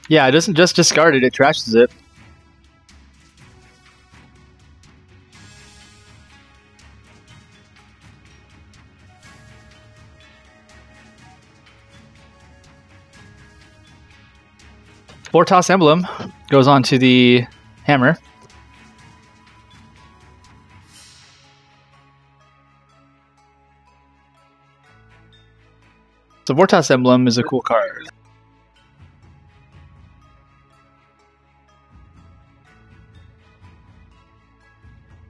Yeah, it doesn't just discard it, it trashes it. Vortos Emblem goes on to the hammer. So Vortos Emblem is a cool card.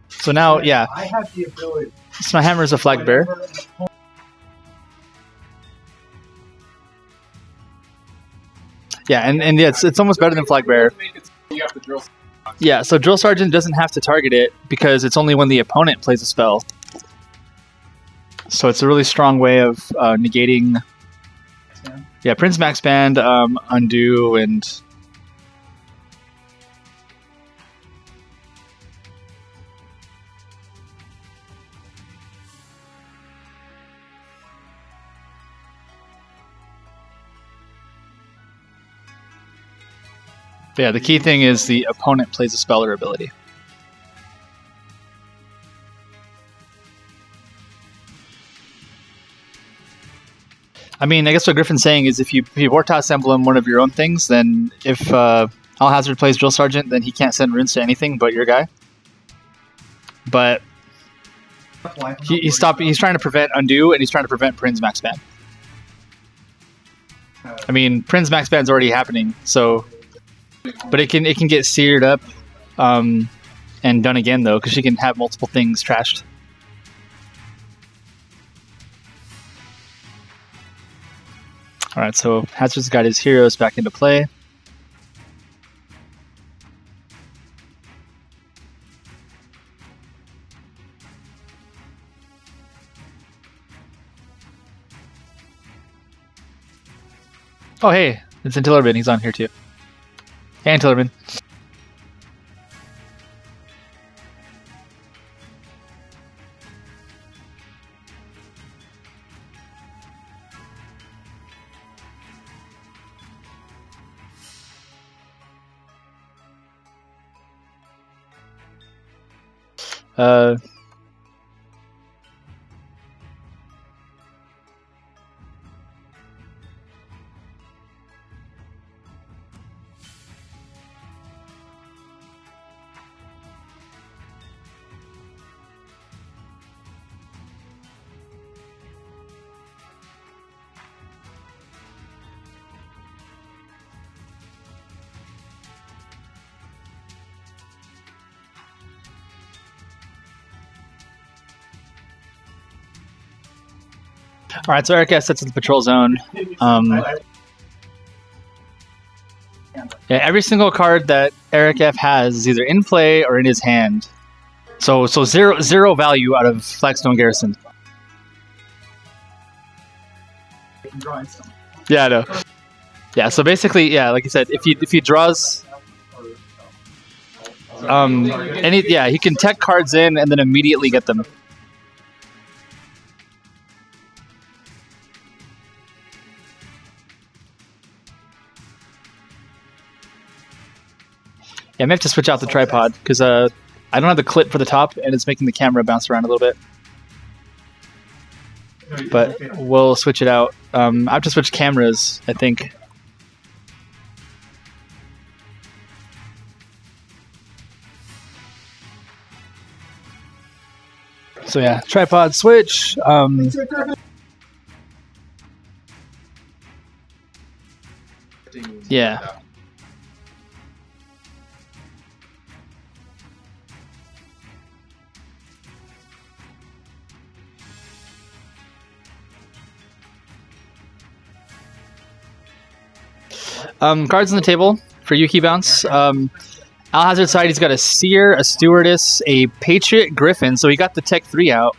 So now, yeah, I have the ability. so my hammer is a flag bearer. Yeah, and yeah, it's almost better than flag bearer. You have to drill. Yeah, so Drill Sergeant doesn't have to target it because it's only when the opponent plays a spell. So it's a really strong way of negating. Yeah, Prince Max Band, Undo, and yeah, the key thing is the opponent plays a spell or ability. I mean, I guess what Griffin's saying is if you Vortos Emblem one of your own things, then if Alhazard plays Drill Sergeant, then he can't send runes to anything but your guy. But he's trying to prevent Undo, and he's trying to prevent Prince Max Ban. I mean, Prince Max Ban's already happening, so... But it can get seared up and done again, though, because she can have multiple things trashed. Alright, so Hazard's got his heroes back into play. Oh, hey, it's Antillerman. He's on here, too. Hey, Antillerman. Alright, so EricF sets in the patrol zone. Yeah, every single card that EricF has is either in play or in his hand. So zero value out of Flagstone Garrison. Yeah, I know. Yeah, so basically, yeah, like I said, if he draws he can tech cards in and then immediately get them. Yeah, I may have to switch out the tripod because I don't have the clip for the top and it's making the camera bounce around a little bit. But we'll switch it out. I have to switch cameras, I think. So yeah, tripod switch. Yeah. Cards on the table for Yuki Bounce. Alhazard side, he's got a Seer, a Stewardess, a Patriot, Griffin, so he got the Tech 3 out.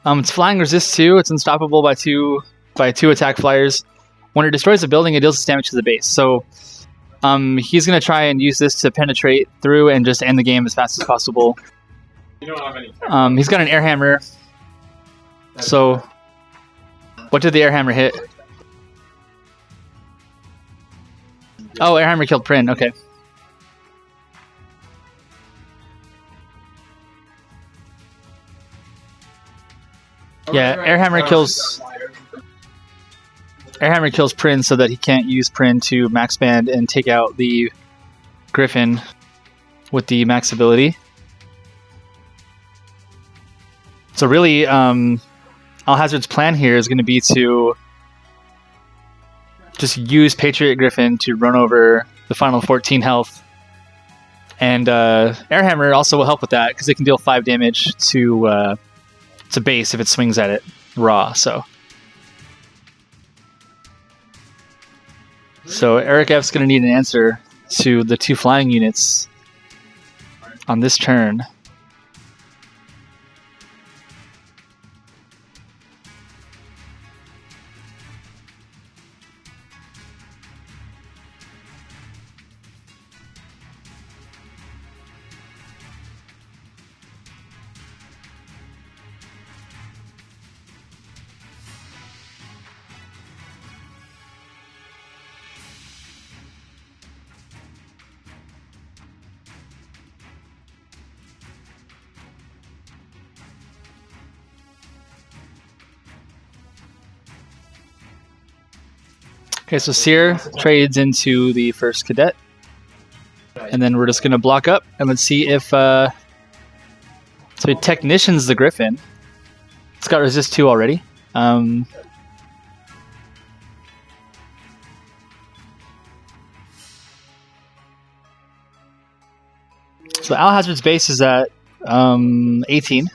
It's flying resist 2, it's unstoppable by two attack flyers. When it destroys a building, it deals damage to the base. So he's going to try and use this to penetrate through and just end the game as fast as possible. You don't have any. He's got an air hammer. So what did the air hammer hit? Oh, Airhammer killed Prin. Okay. Yeah, Airhammer kills Prin so that he can't use Prin to max band and take out the Griffin with the max ability. So really, Alhazard's plan here is going to be to just use Patriot Griffin to run over the final 14 health. And Airhammer also will help with that because it can deal 5 damage to base if it swings at it raw. So EricF's going to need an answer to the 2 flying units on this turn. Okay, so Seer trades into the first cadet. And then we're just going to block up. And let's see if... so he technicians the Griffin. It's got resist 2 already. So Alhazard's base is at 18.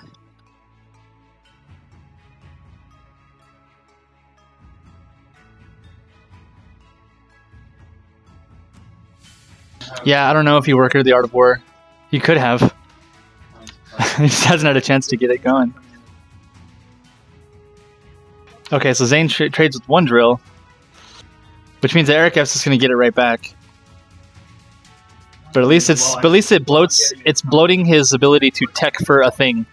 Yeah, I don't know if he worked the Art of War. He could have. He just hasn't had a chance to get it going. Okay, so Zane trades with 1 drill, which means that EricF's just going to get it right back. But at least it bloats. It's bloating his ability to tech for a thing.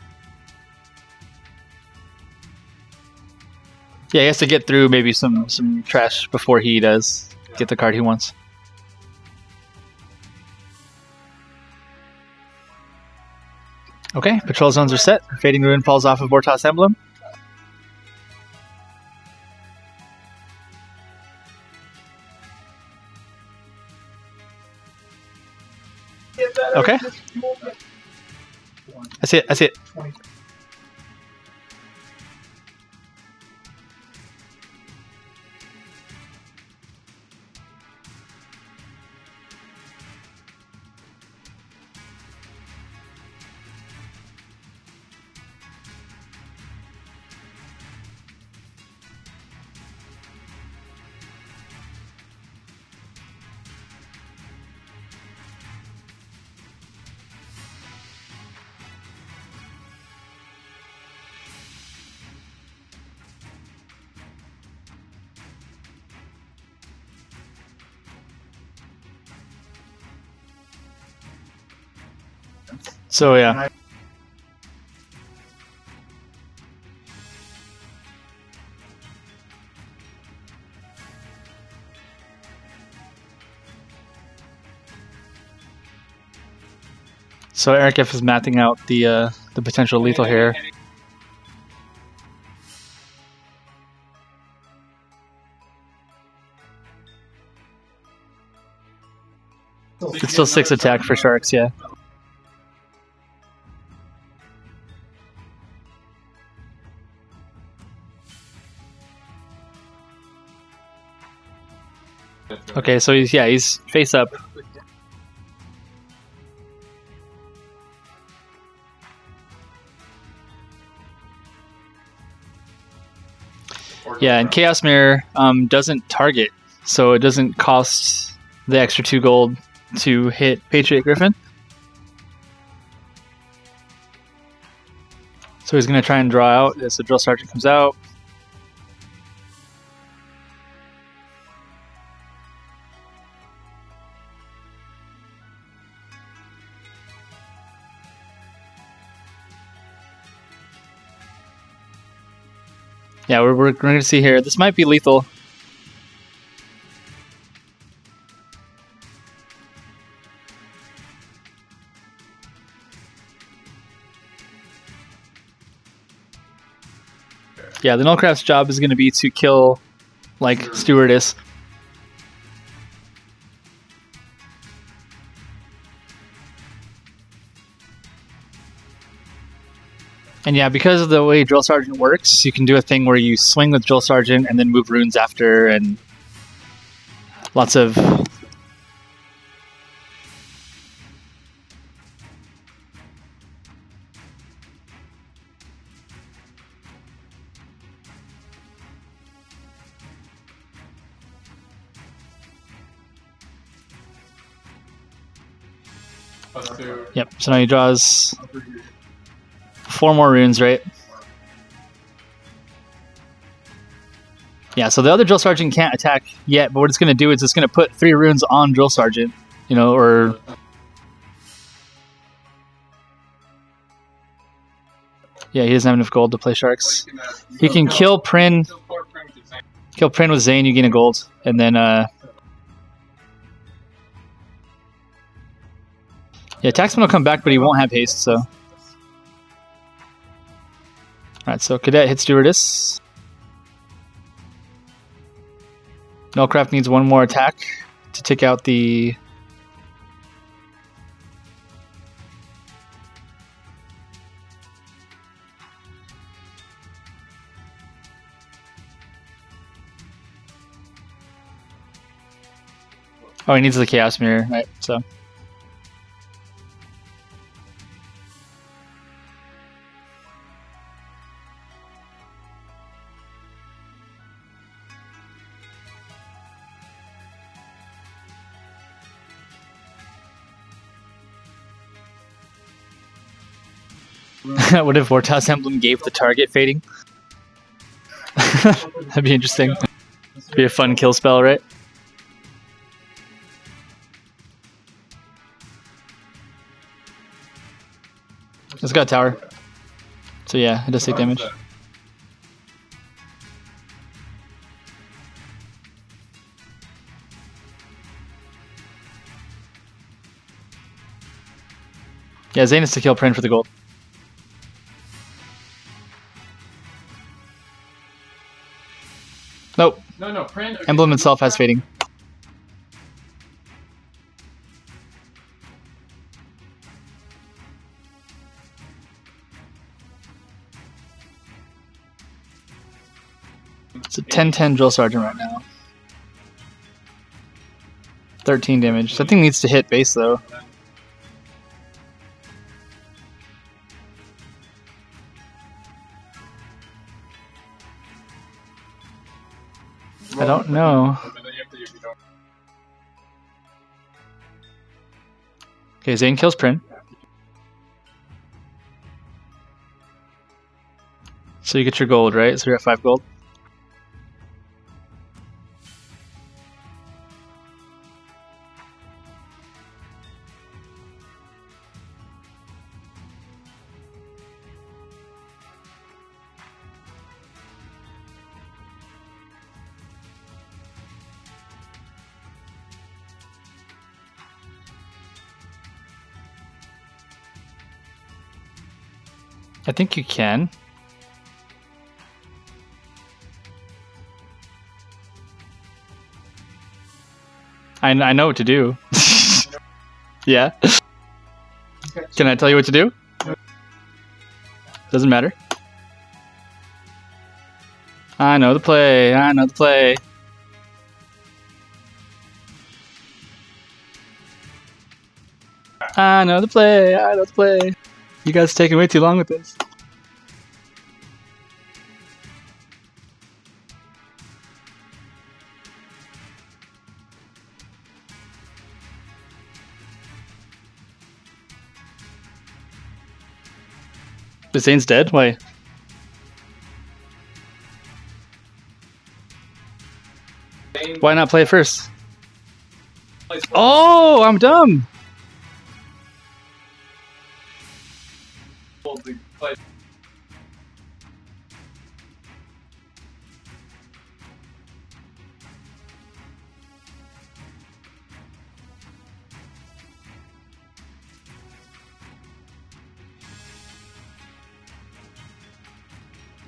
Yeah, he has to get through maybe some trash before he does get the card he wants. Okay, patrol zones are set. Fading Ruin falls off of Vortos Emblem. Okay. I see it. So yeah. So EricF is mapping out the potential lethal here. It's still 6 attack for Sharks, yeah. Okay, so he's face up. Yeah, and Chaos Mirror doesn't target, so it doesn't cost the extra 2 gold to hit Patriot Griffin. So he's going to try and draw out as the Drill Sergeant comes out. Yeah, we're going to see here. This might be lethal. Yeah, the Nullcraft's job is going to be to kill, like, Stewardess. And yeah, because of the way Drill Sergeant works, you can do a thing where you swing with Drill Sergeant and then move runes after, and lots of... Yep, so now he draws 4 more runes, right? Yeah, so the other Drill Sergeant can't attack yet, but what it's going to do is it's going to put 3 runes on Drill Sergeant, you know, or... Yeah, he doesn't have enough gold to play Sharks. He can kill Prin. Kill Prin with Zane, you gain a gold. And then, yeah, Taxman will come back, but he won't have haste, so... Alright, so Cadet hits Stewardess. Nullcraft needs 1 more attack to take out the... Oh, he needs the Chaos Mirror, right, so... What if Vortas Emblem gave the target fading? That'd be interesting. Be a fun kill spell, right? It's got a tower. So yeah, it does take damage. Yeah, Zane is to kill Prin for the gold. Nope. No, Prin. Okay. Emblem itself has fading. It's a 10-10 Drill Sergeant right now. 13 damage. That thing needs to hit base though. I don't know. Okay, Zane kills Prin. So you get your gold, right? So you're at 5 gold. I think you can. I know what to do. Yeah. Can I tell you what to do? Doesn't matter. I know the play. I know the play. I know the play. I know the play. You guys are taking way too long with this. The Zane's dead? Why? Why not play it first? Oh, I'm dumb!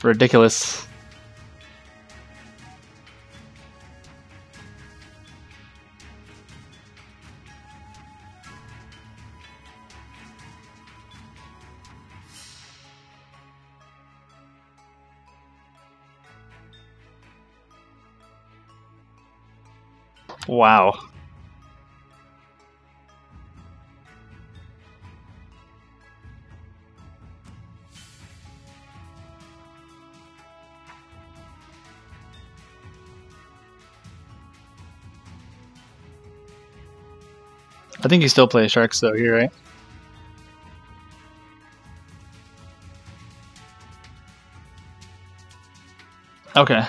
Ridiculous. Wow. I think you still play Sharks though here, right? Okay.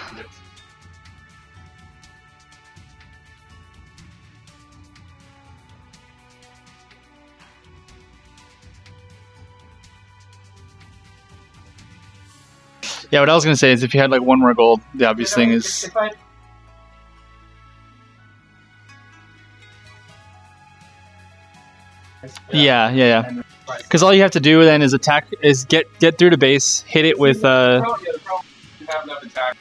Yeah, what I was gonna say is if you had like one more gold, the obvious thing is yeah. Because all you have to do then is attack, is get through to base, hit it with The problem is you have enough attack.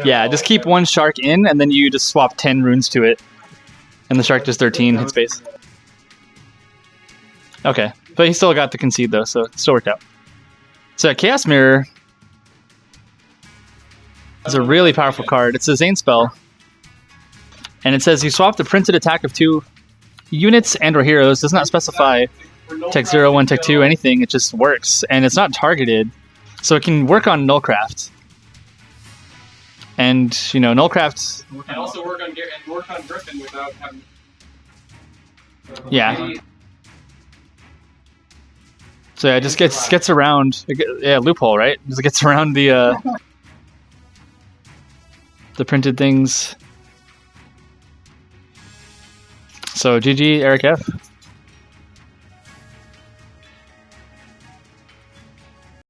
yeah, just keep one shark in, and then you just swap 10 runes to it, and the shark does 13 hits base. Okay, but he still got the concede though, so it still worked out. So Chaos Mirror is a really powerful card. It's a Zane spell, and it says you swap the printed attack of 2 units and or heroes. Does not specify tech 0, 1, tech 2, anything. It just works, and it's not targeted, so it can work on Nullcraft. And you know, Nullcraft. And also work on Griffin without having. Yeah. So yeah, it just gets around. Yeah, loophole, right? Just gets around the printed things. So GG, EricF.